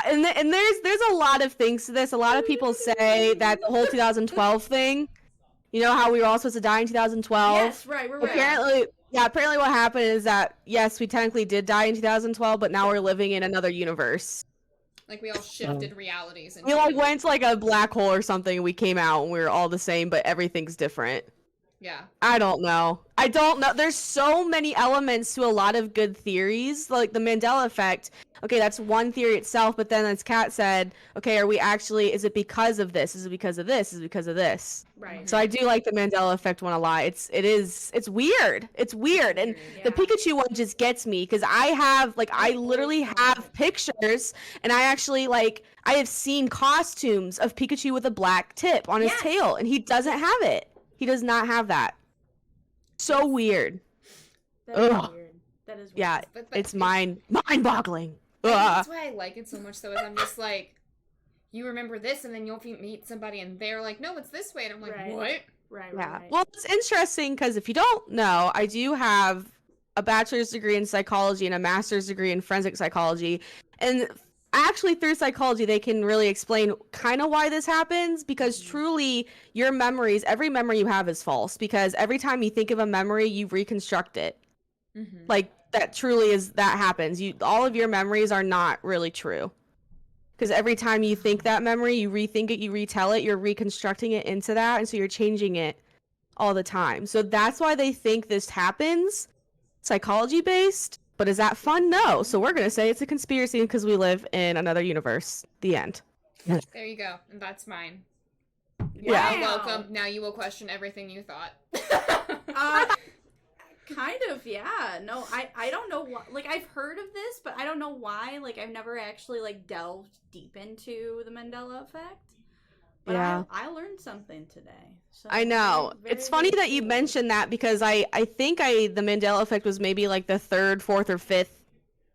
and there's a lot of things to this. A lot of people say that the whole 2012 thing, you know how we were all supposed to die in 2012? Yes, right, we're right. Apparently what happened is that, yes, we technically did die in 2012, but now we're living in another universe. Like we all shifted realities and We like went to like a black hole or something, and we came out and we were all the same, but everything's different. Yeah. I don't know. There's so many elements to a lot of good theories, like the Mandela effect. Okay, that's one theory itself, but then as Kat said, okay, is it because of this? Is it because of this? Is it because of this? Right. So I do like the Mandela effect one a lot. It's weird. It's weird. And Yeah. the Pikachu one just gets me because I literally have pictures, and I actually I have seen costumes of Pikachu with a black tip on his tail, and he doesn't have it. He does not have that. So weird. That is weird. That is weird. Yeah, it's mind-boggling. That's why I like it so much, though, is I'm just like, you remember this, and then you'll meet somebody, and they're like, no, it's this way, and I'm like, what? Right. Yeah. Well, it's interesting, because if you don't know, I do have a bachelor's degree in psychology and a master's degree in forensic psychology, and actually through psychology they can really explain kind of why this happens, because truly your memories, every memory you have is false, because every time you think of a memory you reconstruct it. Like that happens. All of your memories are not really true, because every time you think that memory, you rethink it, you retell it, you're reconstructing it into that, and so you're changing it all the time. So that's why they think this happens, psychology based. But is that fun? No. So we're going to say it's a conspiracy because we live in another universe. The end. There you go. And that's mine. Yeah. You're welcome. Now you will question everything you thought. Kind of, yeah. No, I don't know what, like, I've heard of this, but I don't know why. Like, I've never actually, like, delved deep into the Mandela effect. But Yeah. I learned something today. So I know. very, It's funny very that you cool. mentioned that, because I think the Mandela effect was maybe like the third, fourth, or fifth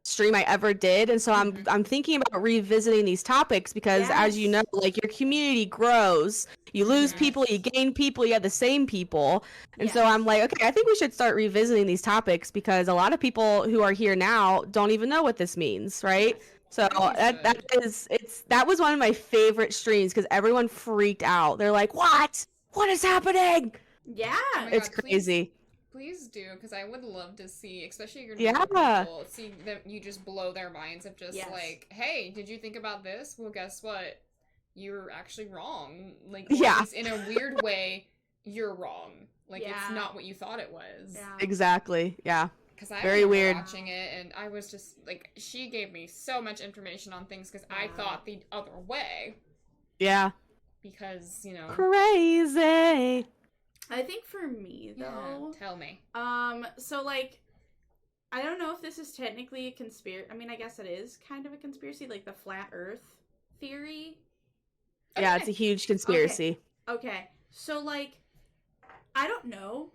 stream I ever did, and so I'm thinking about revisiting these topics, because as you know, like, your community grows, you lose people, you gain people, you have the same people, and so I'm like, okay, I think we should start revisiting these topics, because a lot of people who are here now don't even know what this means, right? So that was one of my favorite streams, because everyone freaked out. They're like, what is happening? Yeah. Oh my It's God, crazy. Please do, because I would love to see, especially your Yeah. people, see that you just blow their minds of just Yes. like, hey, did you think about this? Well, guess what? You're actually wrong. Like, Yeah. at least in a weird way, you're wrong. Like, Yeah. it's not what you thought it was. Yeah. Exactly. Yeah. Because I Very remember weird. watching it, and I was just like, she gave me so much information on things, because I thought the other way. Yeah. Because, you know. Crazy. I think for me, though. Yeah, tell me. So, like, I don't know if this is technically a conspiracy. I mean, I guess it is kind of a conspiracy, like the flat Earth theory. Yeah, it's a huge conspiracy. Okay. So, like, I don't know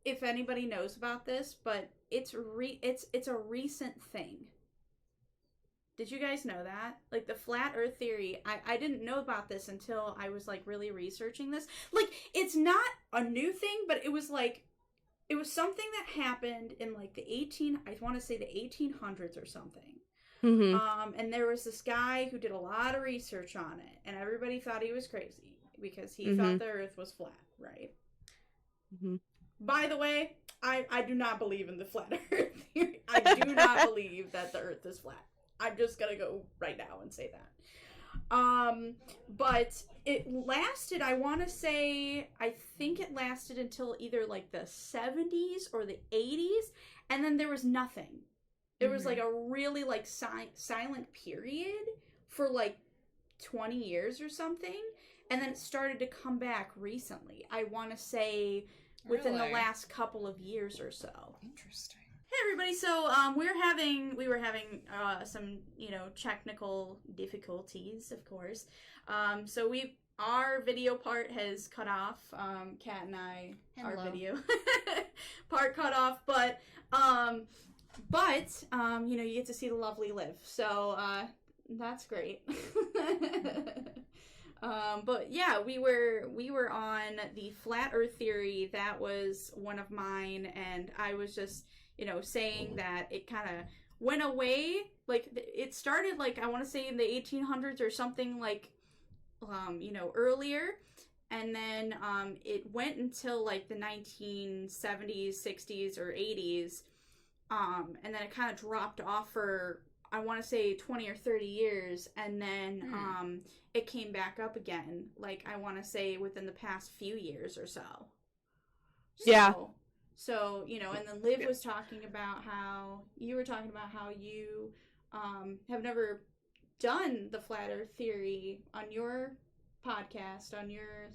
if anybody knows about this, but it's a recent thing. Did you guys know that? Like, the flat Earth theory, I didn't know about this until I was, like, really researching this. Like, it's not a new thing, but it was something that happened in, like, I want to say the 1800s or something. And there was this guy who did a lot of research on it, and everybody thought he was crazy because he thought the Earth was flat, right? By the way, I do not believe in the flat Earth theory. I do not believe that the Earth is flat. I'm just gonna go right now and say that. But it lasted, I think it lasted until either like the 70s or the 80s, and then there was nothing. There was like a really like silent period for like 20 years or something, and then it started to come back recently. I want to say within the last couple of years or so. Interesting. Hey everybody, so we were having some, technical difficulties, of course. So our video part has cut off. Kat and I, our video part cut off, but you get to see the lovely Liv, so that's great. But yeah, we were on the flat Earth theory. That was one of mine, and I was just saying that it kind of went away. Like, it started, like, I want to say in the 1800s or something, like, earlier. And then it went until, like, the 1970s, 60s, or 80s. And then it kind of dropped off for, I want to say, 20 or 30 years. And then it came back up again, like, I want to say within the past few years or so. Yeah. So, you know, and then Liv was talking about how you were talking about how you have never done the flat earth theory on your podcast, on your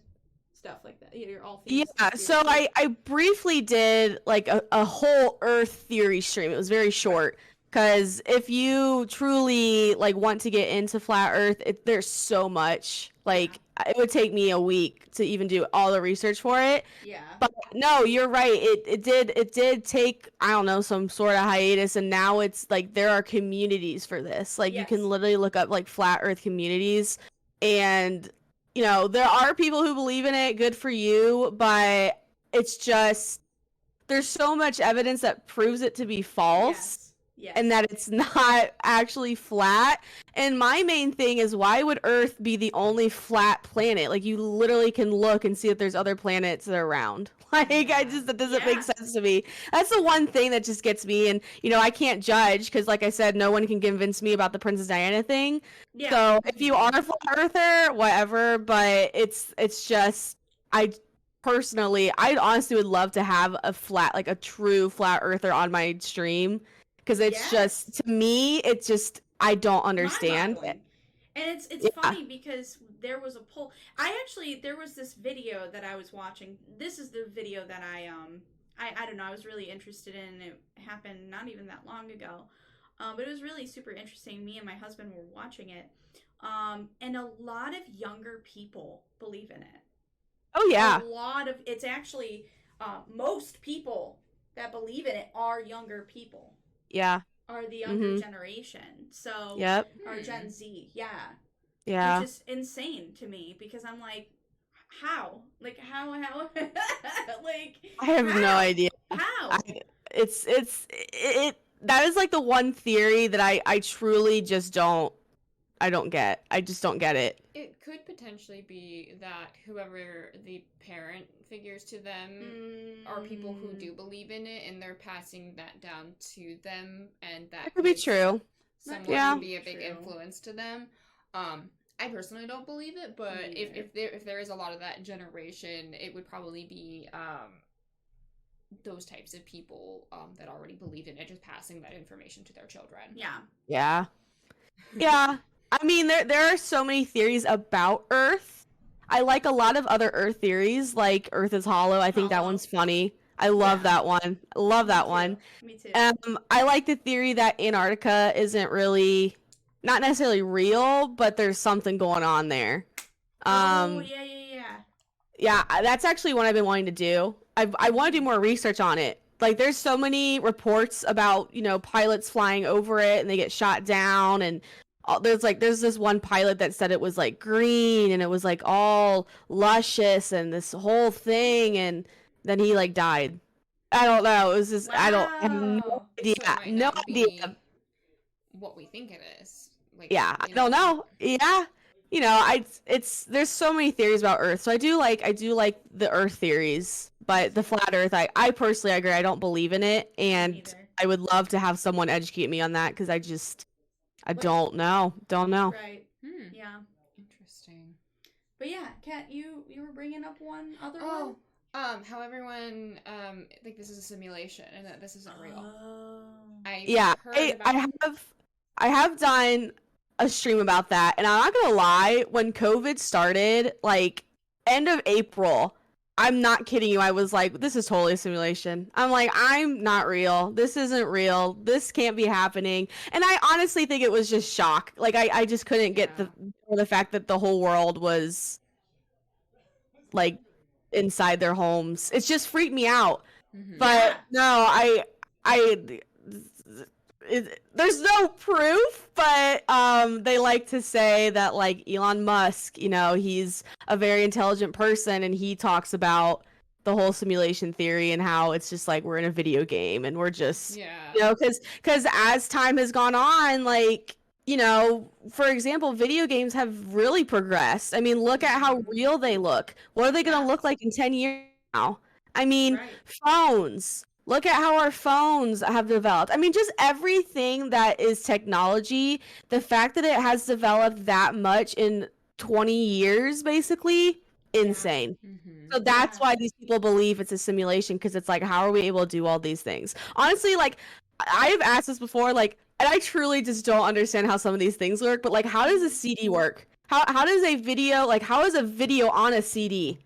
stuff like that. Your all things. Yeah, so I briefly did like a whole Earth theory stream. It was very short because if you truly like want to get into flat Earth, there's so much. Like it would take me a week to even do all the research for it. Yeah. But no, you're right. It did take, I don't know, some sort of hiatus, and now it's like there are communities for this. Like you Yes. can literally look up like flat Earth communities, and you know, there are people who believe in it, good for you, but it's just there's so much evidence that proves it to be false. Yes. And that it's not actually flat. And my main thing is, why would Earth be the only flat planet? Like, you literally can look and see that there's other planets that are around. Like, that doesn't make sense to me. That's the one thing that just gets me. And, you know, I can't judge because, like I said, no one can convince me about the Princess Diana thing. Yeah. So if you are a flat earther, whatever. But it's just, I'd honestly would love to have a true flat earther on my stream. Because it's just, to me, it's just, I don't understand it. And it's funny because there was a poll. There was this video that I was watching. This is the video that I don't know, I was really interested in. It happened not even that long ago. But it was really super interesting. Me and my husband were watching it. And a lot of younger people believe in it. Oh, yeah. It's actually, most people that believe in it are younger people. Yeah. Are the younger generation. So, or Gen Z. Yeah. Yeah. Which is insane to me because I'm like, how? Like, how? Like, I have no idea. How? That is like the one theory that I truly just don't get. I just don't get it. It could potentially be that whoever the parent figures to them are people who do believe in it, and they're passing that down to them, and that could be true. Someone would be a big influence to them. I personally don't believe it, but if there is a lot of that generation, it would probably be those types of people that already believe in it, just passing that information to their children. Yeah. Yeah. Yeah. I mean, there are so many theories about Earth. I like a lot of other Earth theories, like Earth is hollow. I think that one's funny. I love that one. I love that one. Me too. I like the theory that Antarctica isn't really, not necessarily real, but there's something going on there. Yeah, that's actually what I've been wanting to do. I want to do more research on it. Like, there's so many reports about, you know, pilots flying over it and they get shot down, and there's this one pilot that said it was like green and it was like all luscious and this whole thing, and then he like died. I don't know. It was just I have no idea. So no idea. What we think it is. Like, I don't know. Yeah. You know, there's so many theories about Earth. So I do like the Earth theories, but the flat Earth, I personally agree. I don't believe in it, and I would love to have someone educate me on that because I don't know. Right. Yeah. Interesting. But yeah, Kat, you were bringing up one other one? How everyone like this is a simulation and that this isn't real. I have done a stream about that, and I'm not gonna lie, when COVID started, like end of April, I'm not kidding you, I was like, this is totally a simulation. I'm like, I'm not real. This isn't real. This can't be happening. And I honestly think it was just shock. Like, I just couldn't get the fact that the whole world was like inside their homes. It just freaked me out. But no, there's no proof, but they like to say that, like, Elon Musk, you know, he's a very intelligent person, and he talks about the whole simulation theory and how it's just like we're in a video game and we're just, you know, because as time has gone on, like, you know, for example, video games have really progressed. I mean, look at how real they look. What are they going to look like in 10 years now? I mean, phones. Look at how our phones have developed. I mean, just everything that is technology, the fact that it has developed that much in 20 years, basically, insane. Mm-hmm. So that's Yeah. why these people believe it's a simulation, because it's like, how are we able to do all these things? Honestly, like, I've asked this before, like, and I truly just don't understand how some of these things work, but like, how does a CD work? How does a video, like, how is a video on a CD?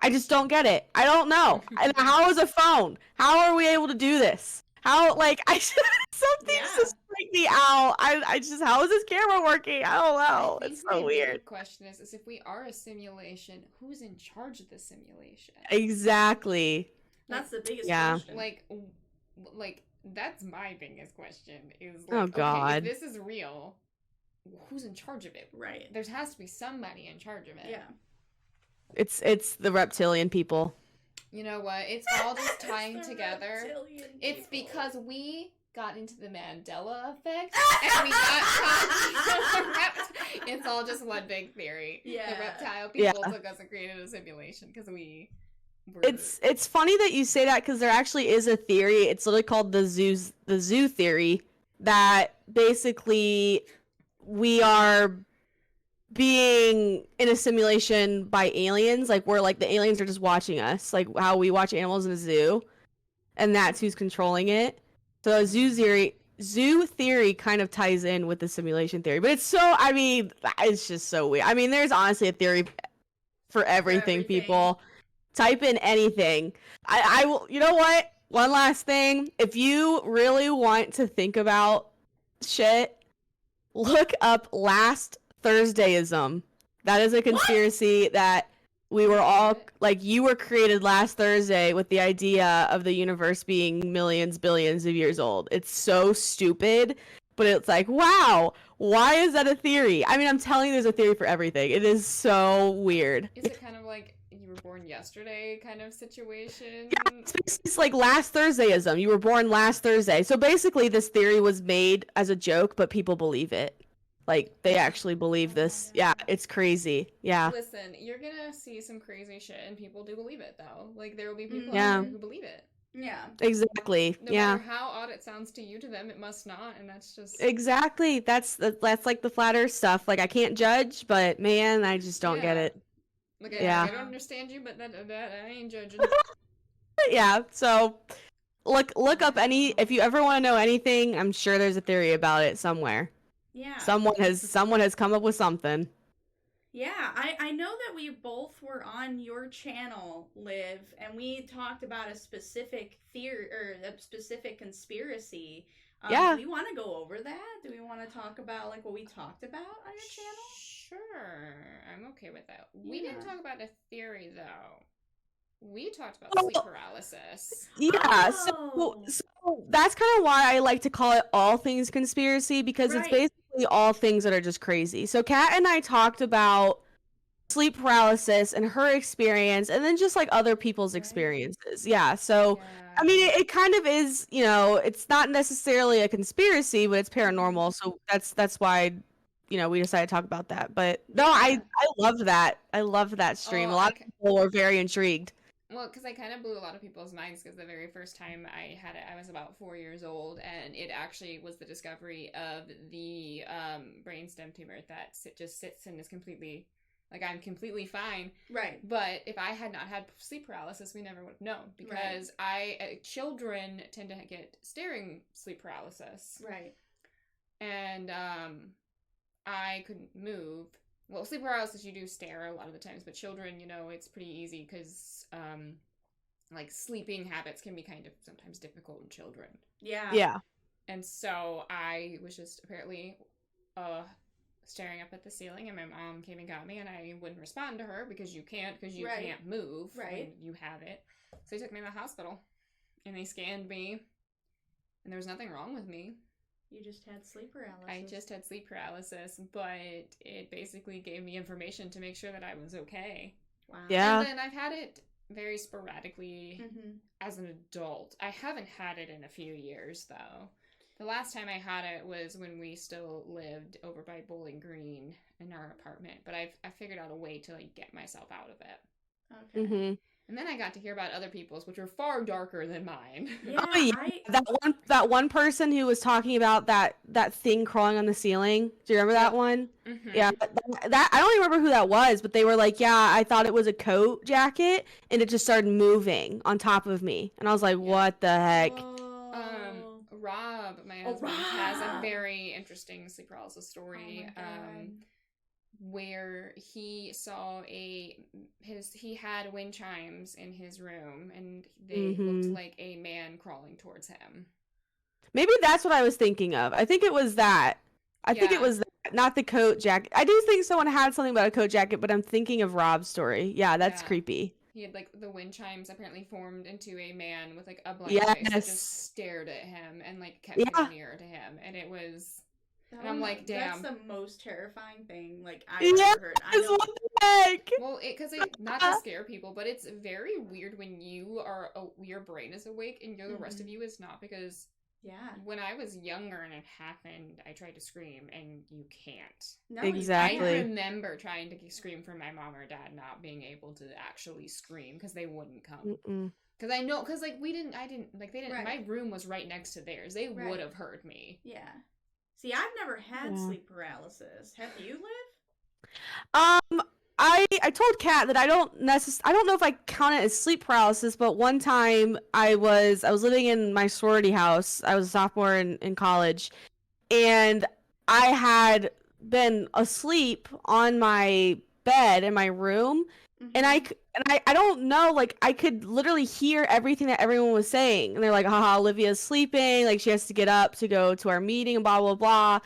I just don't get it. I don't know. And how is a phone? How are we able to do this? How, like, some things Yeah. just freak me out. I just, how is this camera working? I don't know. I think It's my so bigger weird. question is if we are a simulation, who's in charge of the simulation? Exactly. That's the biggest Yeah. question. Like that's my biggest question. Is Oh, like, okay, God. if this is real, who's in charge of it? Right. There has to be somebody in charge of it. Yeah. It's the reptilian people. You know what? It's all just tying It's the together. reptilian It's people. because we got into the Mandela effect and we got caught. It's all just one big theory. Yeah. The reptile people Yeah. took us and created a simulation because we were. It's funny that you say that, because there actually is a theory. It's literally called the zoo theory, that basically we are being in a simulation by aliens, like where like the aliens are just watching us, like how we watch animals in a zoo, and that's who's controlling it. So a zoo theory kind of ties in with the simulation theory, but it's so, I mean, it's just so weird. I mean, there's honestly a theory for everything. People type in anything. I will, you know what, one last thing, if you really want to think about shit, look up Last Thursdayism. That is a conspiracy that we were all, like, you were created last Thursday with the idea of the universe being millions, billions of years old. It's so stupid, but it's like, wow, why is that a theory? I mean, I'm telling you, there's a theory for everything. It is so weird. Is it kind of like you were born yesterday kind of situation? Yeah, it's like Last Thursdayism. You were born last Thursday. So basically, this theory was made as a joke, but people believe it. Like, they actually believe this. Yeah, it's crazy. Yeah. Listen, you're gonna see some crazy shit, and people do believe it, though. Like, there will be people Yeah. out there who believe it. Yeah. Exactly. No Yeah. matter how odd it sounds to you, to them, it must not, and that's just... Exactly. That's like the flat earth stuff. Like, I can't judge, but man, I just don't get Yeah. it. Like, Yeah. I don't understand you, but that I ain't judging. Yeah. So look up any, if you ever want to know anything, I'm sure there's a theory about it somewhere. Yeah. Someone has come up with something. Yeah, I know that we both were on your channel, Liv, and we talked about a specific theory or a specific conspiracy. Yeah. Do we want to go over that? Do we want to talk about like what we talked about on your channel? Sure, I'm okay with that. We Yeah. didn't talk about a theory, though. We talked about Oh. sleep paralysis. Yeah, Oh. so that's kind of why I like to call it all things conspiracy, because it's Right. basically all things that are just crazy. So Kat and I talked about sleep paralysis and her experience, and then just like other people's Right. experiences. Yeah, so Yeah. I mean, it kind of is, you know, it's not necessarily a conspiracy, but it's paranormal. So that's why, you know, we decided to talk about that. But no, Yeah. I love that. I love that stream. Oh, A lot of people were very intrigued. Well, because I kind of blew a lot of people's minds, because the very first time I had it, I was about 4 years old, and it actually was the discovery of the brainstem tumor that just sits and is completely, like, I'm completely fine. Right. But if I had not had sleep paralysis, we never would have known, because children tend to get staring sleep paralysis, Right. and I couldn't move. Well, sleep paralysis, you do stare a lot of the times, but children, you know, it's pretty easy, because, like, sleeping habits can be kind of sometimes difficult in children. Yeah. Yeah. And so I was just apparently staring up at the ceiling, and my mom came and got me, and I wouldn't respond to her, because you can't Right. move Right. when you have it. So they took me to the hospital, and they scanned me, and there was nothing wrong with me. You just had sleep paralysis. I just had sleep paralysis, but it basically gave me information to make sure that I was okay. Wow. Yeah. And then I've had it very sporadically Mm-hmm. as an adult. I haven't had it in a few years, though. The last time I had it was when we still lived over by Bowling Green in our apartment, but I figured out a way to, like, get myself out of it. Okay. Mm-hmm. And then I got to hear about other people's, which were far darker than mine. Yeah, Oh yeah, that one person who was talking about that thing crawling on the ceiling. Do you remember that one? Mm-hmm. Yeah, that I don't even remember who that was, but they were like, yeah, I thought it was a coat jacket, and it just started moving on top of me, and I was like, what the heck? Rob, my husband, has a Rob. very interesting sleep paralysis story. Oh my God. Where he saw he had wind chimes in his room, and they looked like a man crawling towards him. Maybe that's what I was thinking of. I think it was that. I think it was that, not the coat jacket. I do think someone had something about a coat jacket, but I'm thinking of Rob's story. Yeah, that's creepy. He had like the wind chimes apparently formed into a man with like a black face that just stared at him and like kept getting near to him, and it was. And I'm like, damn. That's the most terrifying thing, like, I've ever heard. I don't... What the heck? Well, because not to scare people, but it's very weird when your brain is awake and the rest of you is not, because when I was younger and it happened, I tried to scream, and you can't. No, exactly. I remember trying to scream for my mom or dad, not being able to actually scream because they wouldn't come. Because I know, because, like, they didn't, my room was right next to theirs. They would have heard me. Yeah. See, I've never had sleep paralysis. Have you, Liv? I told Kat that I don't know if I count it as sleep paralysis, but one time I was living in my sorority house. I was a sophomore in college, and I had been asleep on my bed in my room, and I don't know, like, I could literally hear everything that everyone was saying, and they're like, haha, Olivia's sleeping, like, she has to get up to go to our meeting and blah blah blah.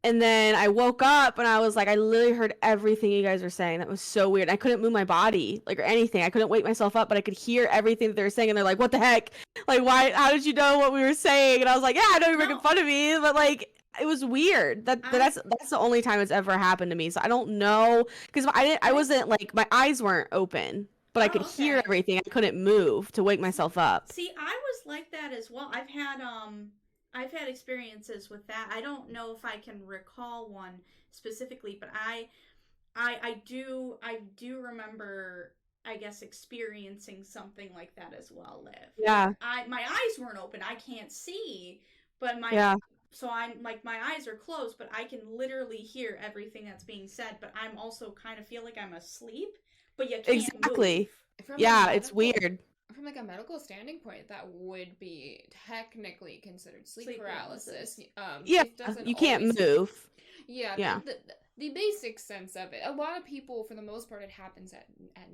And then I woke up and I was like, I literally heard everything you guys were saying. That was so weird. I couldn't move my body, like, or anything. I couldn't wake myself up, but I could hear everything that they were saying. And they're like, what the heck? Like, why? How did you know what we were saying? And I was like, yeah, I know you're making fun of me, but, like, it was weird. That's the only time it's ever happened to me. So I don't know, because I wasn't, like, my eyes weren't open, but I could hear everything. I couldn't move to wake myself up. See, I was like that as well. I've had experiences with that. I don't know if I can recall one specifically, but I do remember, I guess, experiencing something like that as well, Liv. Yeah. My eyes weren't open. I can't see, but so I'm like, my eyes are closed, but I can literally hear everything that's being said, but I'm also kind of feel like I'm asleep, but you can't move. It's weird. From, like, a medical standing point, that would be technically considered sleep paralysis. You can't move. Yeah. The basic sense of it. A lot of people, for the most part, it happens at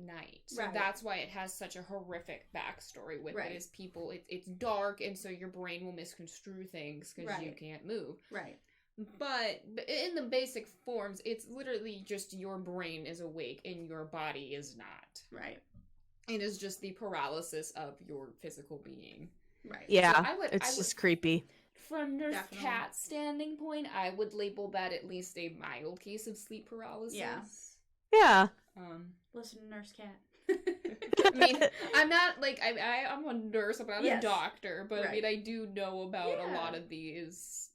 night. So that's why it has such a horrific backstory with it. Is people, it's dark, and so your brain will misconstrue things because you can't move. Right. But in the basic forms, it's literally just your brain is awake and your body is not. Right. It is just the paralysis of your physical being. Right. Yeah, so it's just creepy. From Nurse Kat's standing point, I would label that at least a mild case of sleep paralysis. Yeah. Listen, Nurse Kat. I mean, I'm not, like, I'm a nurse, I'm not a doctor, but I mean, I do know about a lot of these,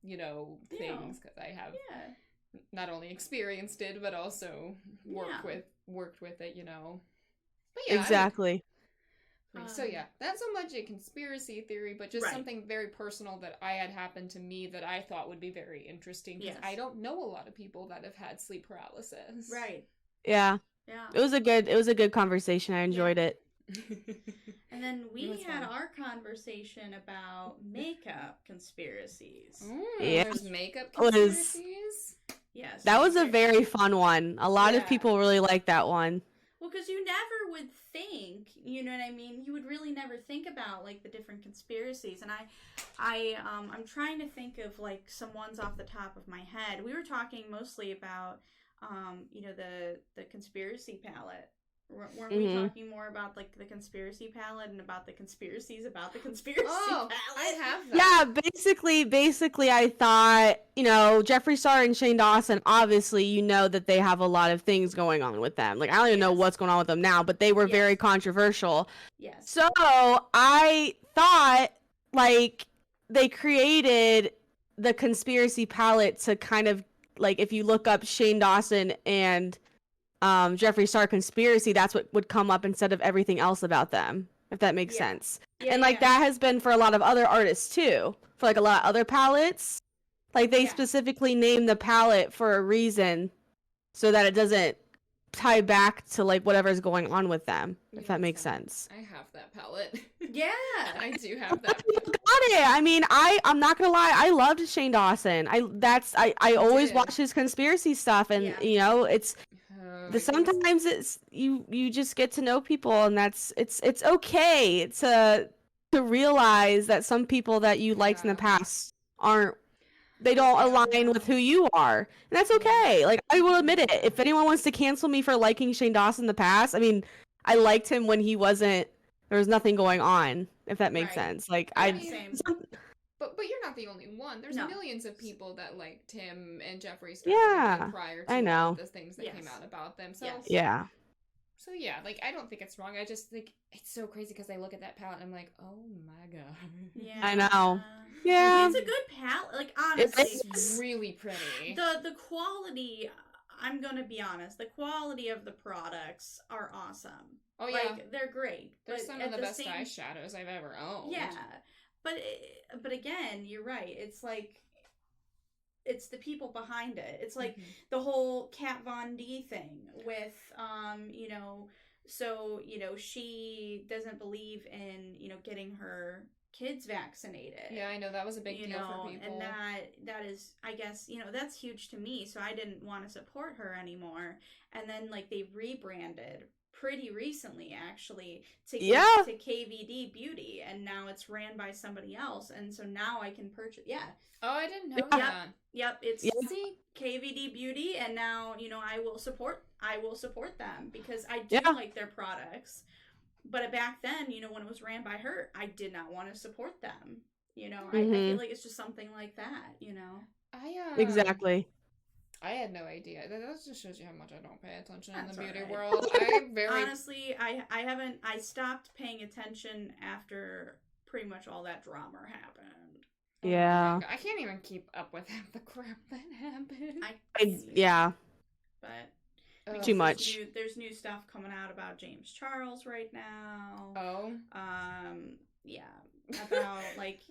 things, because I have not only experienced it, but also worked with it, But exactly. So that's so much a conspiracy theory, but just something very personal that I had happened to me that I thought would be very interesting, because I don't know a lot of people that have had sleep paralysis. Right. Yeah. Yeah. It was a good conversation. I enjoyed it. And then we had our conversation about makeup conspiracies. There's makeup conspiracies? Yes. That was a very fun one. A lot of people really liked that one. Well, because you never would think, you know what I mean? You would really never think about, like, the different conspiracies. And I'm trying to think of, like, some ones off the top of my head. We were talking mostly about, the conspiracy palette. Weren't we talking more about, like, the conspiracy palette and about the conspiracies about the conspiracy palette? I have that. Yeah, basically I thought, Jeffree Star and Shane Dawson, obviously, that they have a lot of things going on with them. Like, I don't even know what's going on with them now, but they were very controversial. Yes. So I thought, like, they created the conspiracy palette to kind of, like, if you look up Shane Dawson and Jeffree Star conspiracy, that's what would come up instead of everything else about them, if that makes sense. And like that has been for a lot of other artists too, for like a lot of other palettes. Like they specifically name the palette for a reason so that it doesn't tie back to like whatever's going on with them, if that makes sense. I have that palette. Yeah, I do have that. Got it. I mean, I'm not gonna lie, I loved Shane Dawson. I always watch his conspiracy stuff, and you know, it's sometimes it's you just get to know people, and it's okay to realize that some people that you liked in the past don't align with who you are, and that's okay. Like, I will admit it. If anyone wants to cancel me for liking Shane Dawson in the past, I mean, I liked him when there was nothing going on, if that makes sense. Like, But you're not the only one. There's millions of people that liked him and Jeffree Star prior to all the things that came out about them. So So yeah, like, I don't think it's wrong. I just think it's so crazy because I look at that palette and I'm like, oh my god. Yeah, I know. Yeah, it's a good palette. Like, honestly, it's really pretty. The quality. I'm gonna be honest. The quality of the products are awesome. Oh yeah, like, they're great. They're some of the best eyeshadows I've ever owned. Yeah, but again, you're right. It's like, it's the people behind it. It's like the whole Kat Von D thing with, you know, so, you know, she doesn't believe in, you know, getting her kids vaccinated. Yeah, I know, that was a big deal for people. And that is, I guess, you know, that's huge to me, so I didn't want to support her anymore. And then, like, they rebranded pretty recently, actually, to KVD Beauty, and now it's ran by somebody else, and so now I can purchase. Oh, I didn't know that. Yep, it's KVD Beauty, and now, you know, I will support them because I do like their products. But back then, you know, when it was ran by her, I did not want to support them. You know, I feel like it's just something like that, you know. Exactly. I had no idea. That just shows you how much I don't pay attention in the beauty right. world. Honestly, I stopped paying attention after pretty much all that drama happened. Yeah. I can't even keep up with half the crap that happened. But too much. There's new stuff coming out about James Charles right now. Oh. About like.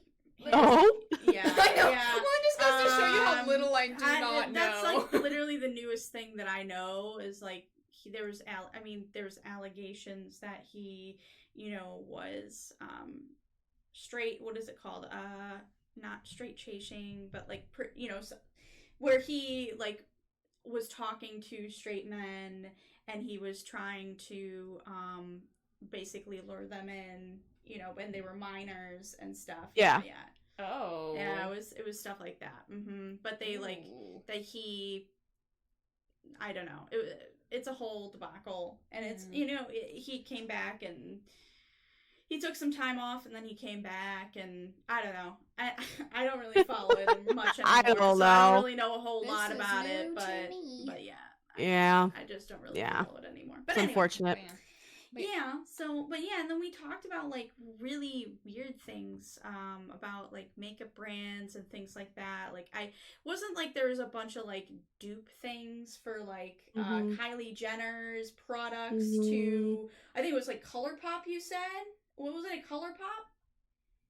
Oh. Yeah. I know. Yeah. Well, it just goes to show you how little I do not know. That's like literally the newest thing that I know is like there's allegations that he, you know, was straight. What is it called? Not straight chasing, but like you know, where he like was talking to straight men and he was trying to basically lure them in, you know, when they were minors and stuff. Yeah. Oh. Yeah, it was stuff like that. But they like that he, I don't know. It's a whole debacle, and it's, you know, he came back and he took some time off, and then he came back, and I don't know. I don't really follow it much anymore. I don't know. So I don't really know a whole lot about it, but yeah. I just don't really follow it anymore. But it's unfortunate. And then we talked about like really weird things about like makeup brands and things like that. Like, I wasn't like there was a bunch of like dupe things for like Kylie Jenner's products to, I think it was like ColourPop, you said? What was it, ColourPop?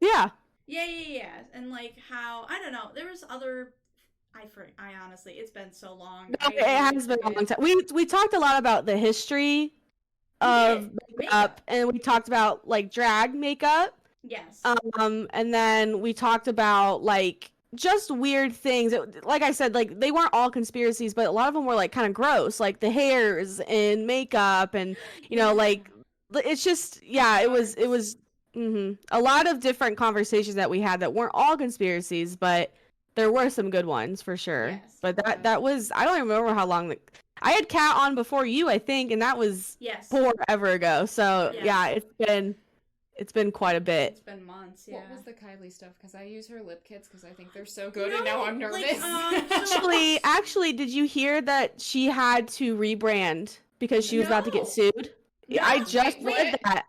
Yeah. Yeah. And like how, I don't know, there was other, I honestly, it's been so long. No, it has been a long time. We talked a lot about the history of makeup, and we talked about like drag makeup. Yes. And then we talked about like just weird things. Like I said, like they weren't all conspiracies, but a lot of them were like kind of gross, like the hairs and makeup, and you know, like it's just it was a lot of different conversations that we had that weren't all conspiracies, but there were some good ones for sure. Yes. But that was, I don't even remember how long I had Kat on before you, I think, and that was forever ago. So it's been quite a bit. It's been months. What was the Kylie stuff? Because I use her lip kits because I think they're so good, and now I'm nervous. Actually, did you hear that she had to rebrand because she was about to get sued? No. I just read that.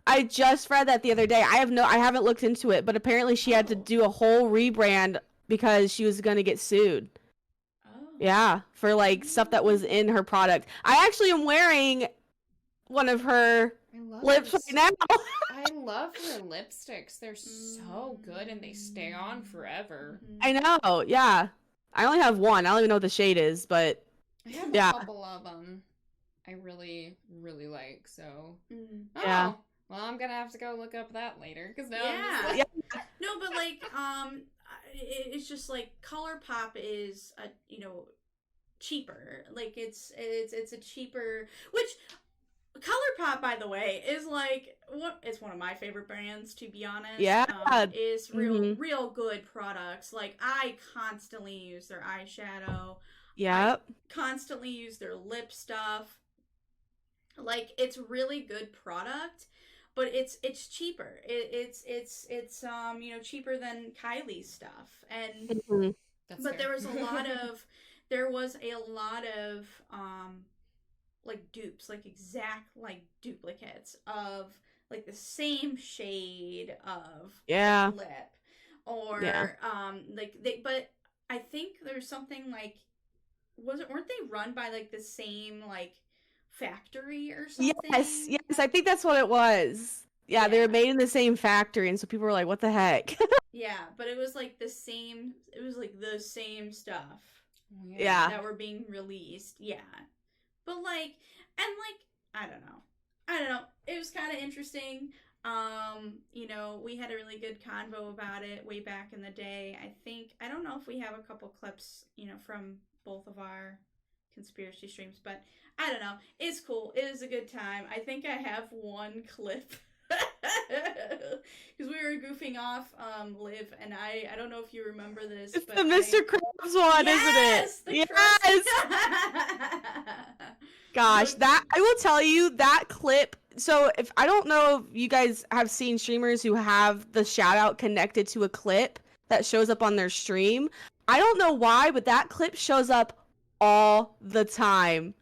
I just read that the other day. I haven't looked into it, but apparently she had to do a whole rebrand because she was going to get sued. Yeah, for like stuff that was in her product. I actually am wearing one of her lips right now. I love her lipsticks. They're so good and they stay on forever. I know, yeah. I only have one. I don't even know what the shade is, but I have yeah. a couple of them I really, really like, so. Yeah. Well, I'm gonna have to go look up that later, because now Yeah. I'm just like... No, but like, it's just like ColourPop is cheaper. Like it's a cheaper, which ColourPop, by the way, is like it's one of my favorite brands, to be honest. Yeah. Is real good products. Like I constantly use their eyeshadow. Yep. I constantly use their lip stuff. Like it's really good product, but it's cheaper. It's cheaper than Kylie's stuff. And That's but fair. there was a lot of like dupes, like exact like duplicates of like the same shade of lip, or but I think there's something like weren't they run by like the same like factory or something? Yes, I think that's what it was. Yeah, they were made in the same factory, and so people were like, what the heck? Yeah, but it was like the same stuff. Yeah. That were being released. Yeah. But like, and like, I don't know. It was kind of interesting. We had a really good convo about it way back in the day. I don't know if we have a couple clips, from both of our conspiracy streams, but I don't know. It's cool. It is a good time. I think I have one clip. Because we were goofing off, Liv, and I don't know if you remember this. It's but the Mr. Krabs one, isn't it? Yes! Gosh, that I will tell you that clip. So if I don't know if you guys have seen streamers who have the shout out connected to a clip that shows up on their stream. I don't know why, but that clip shows up all the time.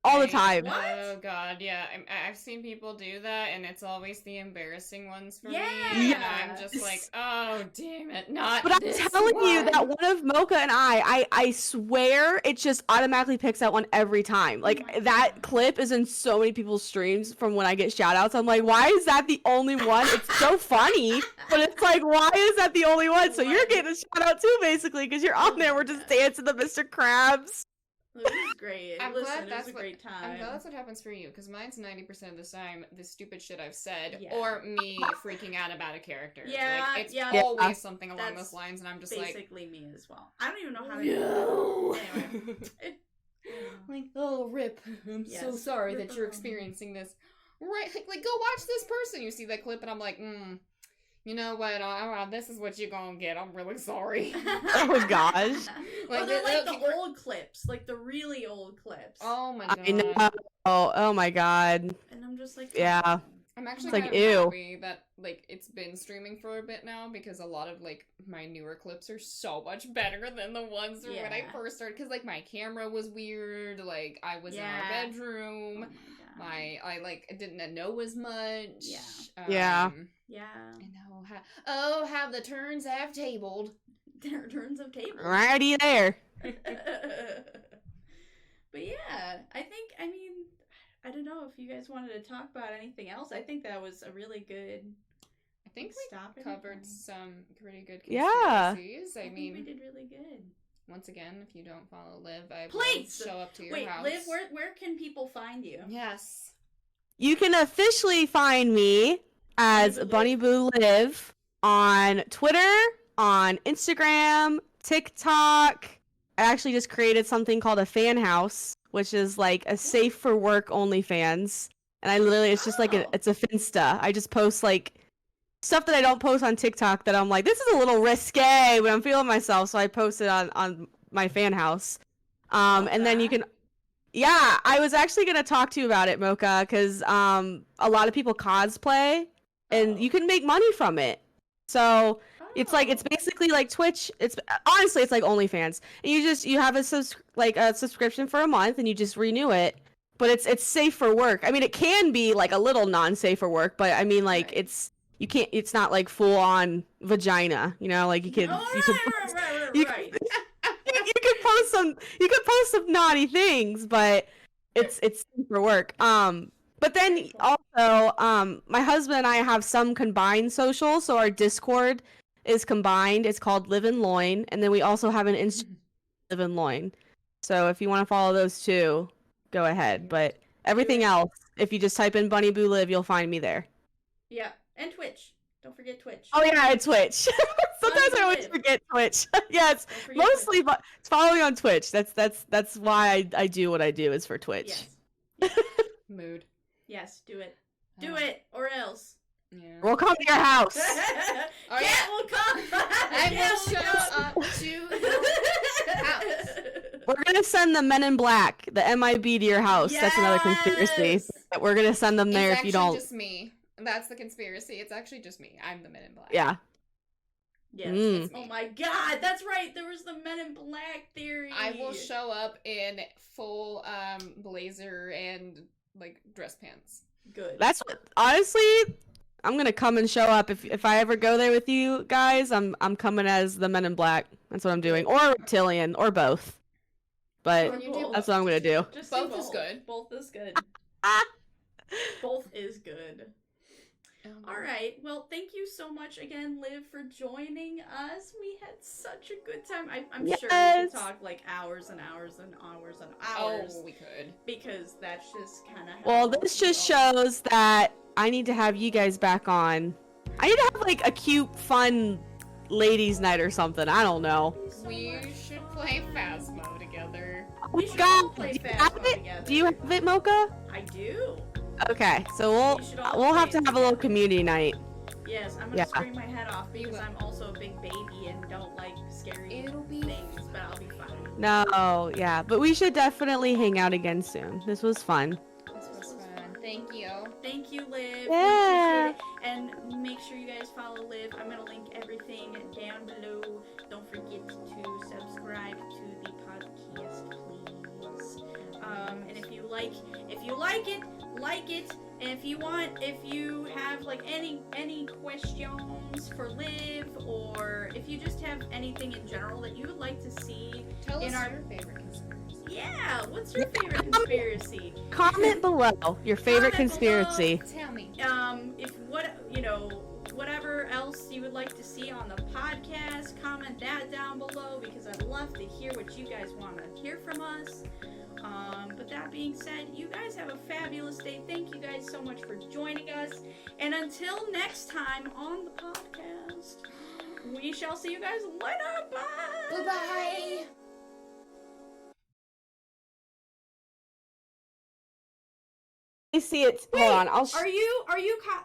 All the time. What? Oh god, yeah. I've seen people do that, and it's always the embarrassing ones for me. Yeah. And I'm just like, oh, damn it, not But this I'm telling one. you that one of Mocha and I swear it just automatically picks that one every time. Like, that clip is in so many people's streams from when I get shout-outs. I'm like, why is that the only one? It's so funny, but it's like, why is that the only one? So you're getting a shout-out too, basically, because you're on there. We're just dancing to Mr. Krabs. It was great. It was a great time. I'm glad that's what happens for you, because mine's 90% of the time the stupid shit I've said, or me freaking out about a character. Yeah, like, it's always something along those lines, and I'm just basically me as well. I don't even know how to do that. Anyway. Like, oh, rip. I'm so sorry that you're experiencing this. Right, like, go watch this person. You see that clip, and I'm like, you know what? This is what you're gonna get. I'm really sorry. Oh gosh. Like, they're like the old clips, like the really old clips. Oh my god. I know. Oh my god. And I'm just like, yeah. I'm actually it's kind like, of happy that like it's been streaming for a bit now, because a lot of like my newer clips are so much better than the ones from when I first started. Because like my camera was weird. Like I was in our bedroom. Oh I like didn't know as much. Yeah. And how the turns have tabled. Their turns have tabled. Righty there. But yeah, I don't know if you guys wanted to talk about anything else. I think that was a really good. I think we covered some pretty good conspiracies. I mean, we did really good. Once again, if you don't follow Liv, I Please will show up to your house. Liv, where can people find you? Yes. You can officially find me as BunnyBooLiv on Twitter, on Instagram, TikTok. I actually just created something called a fan house, which is like a safe for work OnlyFans. And it's just like it's a Finsta. I just post like stuff that I don't post on TikTok that I'm like, this is a little risque, but I'm feeling myself, so I post it on my fan house. And then you can, I was actually going to talk to you about it, Mocha, because a lot of people cosplay, and you can make money from it. So it's like, it's basically like Twitch. It's honestly, it's like OnlyFans. And you have a subscription for a month, and you just renew it. But it's safe for work. I mean, it can be like a little non-safe for work, but I mean, like it's not like full on vagina, like you could post some naughty things, but it's for work. But then also, my husband and I have some combined socials, so our Discord is combined. It's called Live in Loin, and then we also have an Instagram, Live in Loin. So if you want to follow those two, go ahead. But everything else, if you just type in BunnyBooLiv, you'll find me there. Yeah, and Twitch. Don't forget Twitch. Oh yeah, it's Twitch. Sometimes I always forget Twitch. Yes, mostly, but follow me on Twitch. That's why I do what I do is for Twitch. Yes. Mood. Yes, do it. Do it, or else. Yeah. We'll come to your house. We'll come. I will show up to your house. We're gonna send the Men in Black, the MIB, to your house. That's another conspiracy. We're gonna send them there if you don't. It's actually just me. That's the conspiracy. It's actually just me. I'm the Men in Black. Yeah. Yes. Oh my god, that's right. There was the Men in Black theory. I will show up in full blazer and like dress pants. Good. That's what, honestly, I'm gonna come and show up if I ever go there with you guys. I'm coming as the Men in Black. That's what I'm doing, or reptilian, or both. But that's what I'm gonna do. Just both is good. Both is good. Both is good. All right. Well, thank you so much again, Liv, for joining us. We had such a good time. I'm sure we could talk like hours and hours and hours and hours. Oh, we could. Because that's just kind of. Well, this just shows that I need to have you guys back on. I need to have like a cute, fun ladies' night or something. I don't know. We should play Phasmo together. We should all play Phasmo together. Do you have it, Mocha? I do. Okay, so we'll have to have a little community night. Yes, I'm gonna scream my head off because I'm also a big baby and don't like scary things, but I'll be fine. No, yeah, but we should definitely hang out again soon. This was fun. This was fun. Thank you. Thank you, Liv. Yeah. And make sure you guys follow Liv. I'm gonna link everything down below. Don't forget to subscribe to the podcast, please. And if you like it, like it. And if you have like any questions for Liv, or if you just have anything in general that you would like to see Tell in us your favorite conspiracy. Yeah, what's your favorite conspiracy? Comment below your favorite conspiracy. Tell me. Whatever else you would like to see on the podcast, comment that down below because I'd love to hear what you guys want to hear from us. But that being said, you guys have a fabulous day. Thank you guys so much for joining us. And until next time on the podcast, we shall see you guys later. Bye. Bye-bye. I see it. Wait, hold on.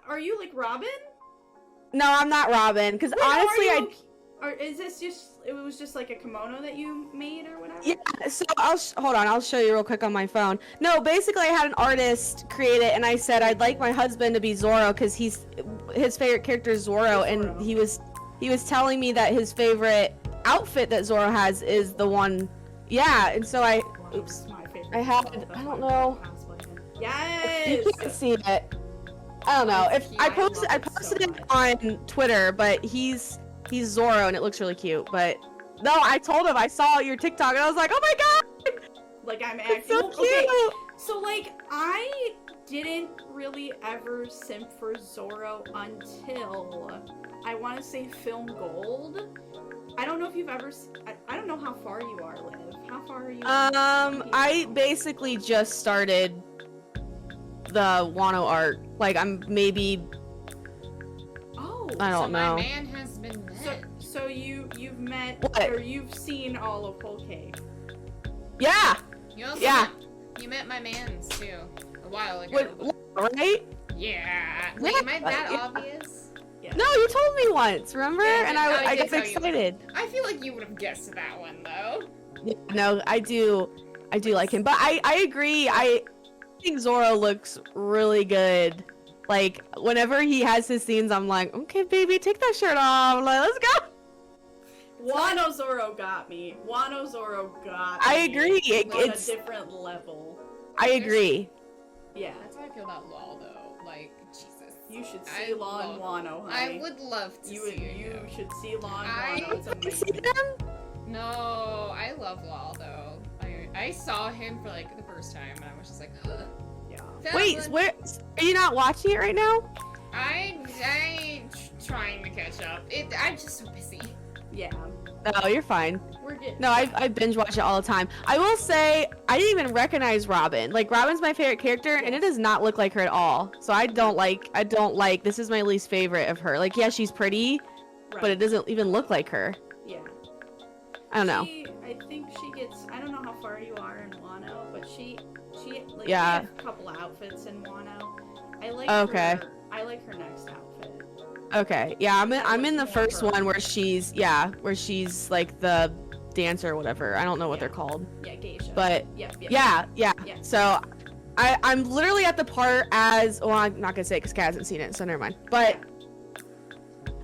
Are you like Robin? No, I'm not Robin. Because honestly, it was just like a kimono that you made or whatever? Yeah, so hold on, I'll show you real quick on my phone. No, basically I had an artist create it and I said I'd like my husband to be Zoro because his favorite character is Zoro, and he was telling me that his favorite outfit that Zoro has is the one. Yeah, and so I don't know. Yes. You can't see it. I don't know. I posted it on Twitter, but he's Zoro and it looks really cute. But no, I told him I saw your TikTok and I was like, oh my god! Like I'm acting so cute. Okay, so like I didn't really ever simp for Zoro until I want to say Film Gold. I don't know if you've ever. I don't know how far you are, Liv. How far are you? I basically just started the Wano art. Like I'm maybe. Oh. I don't know. My man has been met. So you've met or you've seen all of Whole Cake. Yeah. You met my mans too a while ago. Wait, right? Yeah. Wait, am I that obvious? Yeah. No, you told me once, remember? Yeah, and I got excited. I feel like you would have guessed that one though. Yeah, no, I do like him, but I agree. I think Zoro looks really good. Like whenever he has his scenes, I'm like, okay, baby, take that shirt off. Like, let's go. Wano Zoro got me. Wano Zoro got me. I agree. It's a different level. I agree. Yeah. That's how I feel about Law though. Like, Jesus. You should see Law and Wano, honey. I would love to see You should see Law and Wano. It's amazing. No, I love Lal though. I saw him for like the first time and I was just like, huh. Yeah. Wait, where are you not watching it right now? I trying to catch up. I'm just so busy. Yeah. Oh, you're fine. We're getting. No, I binge watch it all the time. I will say I didn't even recognize Robin. Like Robin's my favorite character, and it does not look like her at all. So I don't like. This is my least favorite of her. Like, yeah, she's pretty, but it doesn't even look like her. Yeah. I don't know. I think she gets. I don't know how far you are in Wano, but she like Yeah. she has a couple outfits in Wano. I like. Okay. I like her next outfit. Okay. Yeah, I'm in the more first her. one where she's like the dancer or whatever. I don't know what they're called. Yeah, geisha. But Yep. yeah. Yeah. So I'm literally at the part as well, I'm not gonna say it because Kat hasn't seen it, so never mind. But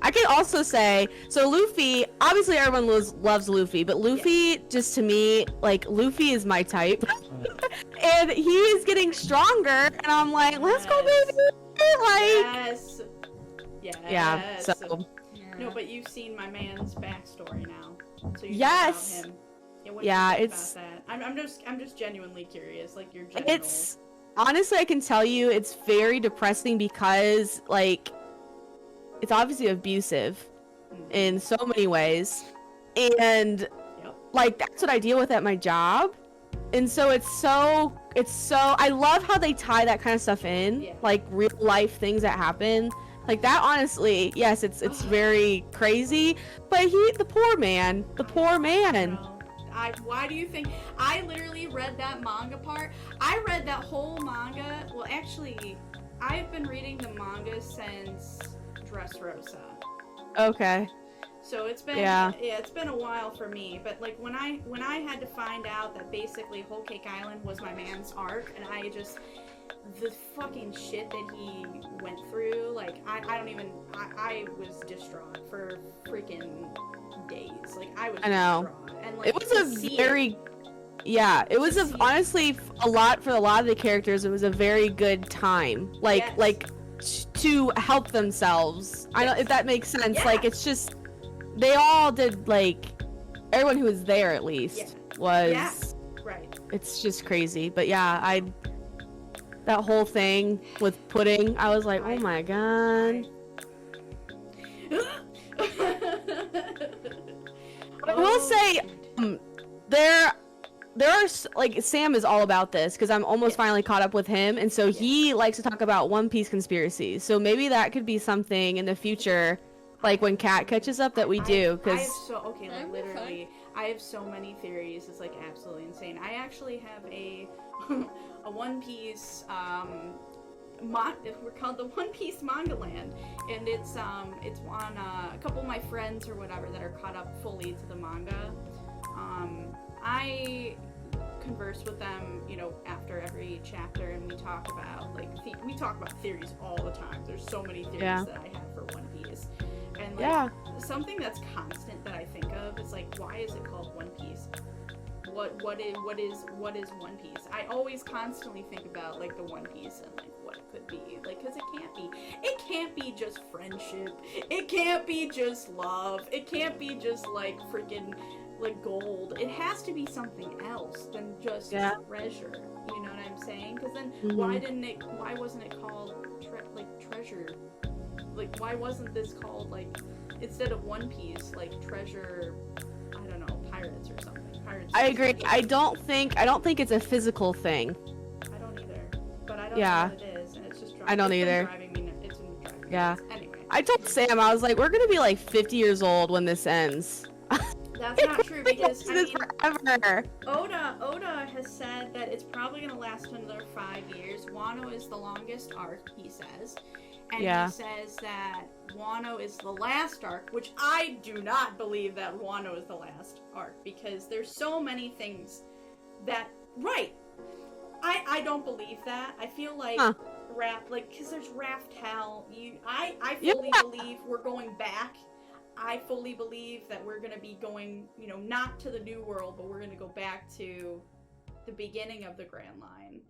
I can also say, so Luffy, obviously everyone loves Luffy, but Luffy, just to me, like, Luffy is my type. And he is getting stronger, and I'm like, let's go, baby! Like, Yes. yeah, so, No, but you've seen my man's backstory now, so you yes. know about him. What Yeah, do you think it's, about that? I'm just genuinely curious, like your general. it's, honestly, I can tell you, it's very depressing because, like, it's obviously abusive in so many ways, and like that's what I deal with at my job, and so it's so I love how they tie that kind of stuff in, like real life things that happen like that. Honestly, yes, it's very crazy, but the poor man. Why do you think I literally read that manga part? I read that whole manga. Well, actually, I've been reading the manga since Dressrosa. Okay. So it's been it's been a while for me, but like when I had to find out that basically Whole Cake Island was my man's arc, and the fucking shit that he went through, like I was distraught for freaking days. Like I know. Distraught. And like it was a very it was honestly a lot for a lot of the characters. It was a very good time. Like to help themselves. I don't, if that makes sense. Like it's just they all did, like everyone who was there at least was right. It's just crazy. But yeah, that whole thing with Pudding, I was like, oh my god. I will say there are, like, Sam is all about this because I'm almost finally caught up with him, and so he likes to talk about One Piece conspiracies. So maybe that could be something in the future, like when Kat catches up, that we do. Because literally, I have so many theories. It's like absolutely insane. I actually have a One Piece we're called the One Piece Manga Land, and it's on a couple of my friends or whatever that are caught up fully to the manga. I converse with them, after every chapter, and we talk about theories all the time. There's so many theories that I have for One Piece, and something that's constant that I think of is like, why is it called One Piece? What is One Piece? I always constantly think about like the One Piece and like what it could be, like, because it can't be just friendship, it can't be just love, it can't be just like freaking like gold. It has to be something else than just treasure. You know what I'm saying? Because then why wasn't it called treasure? Like, why wasn't this called, like, instead of One Piece, like treasure, I don't know, pirates or something? I agree. I don't think it's a physical thing. I don't either. But I don't know what it is, and it's just driving me. I don't either. It's been driving me nuts. Anyway. I told Sam, I was like, we're gonna be like 50 years old when this ends. That's not true, because forever. Oda has said that it's probably gonna last another 5 years. Wano is the longest arc, he says. And he says that Wano is the last arc, which I do not believe that Wano is the last arc, because there's so many things that I don't believe that. I feel like because there's Raftel. I fully believe we're going back. I fully believe that we're gonna be going, not to the New World, but we're gonna go back to the beginning of the Grand Line.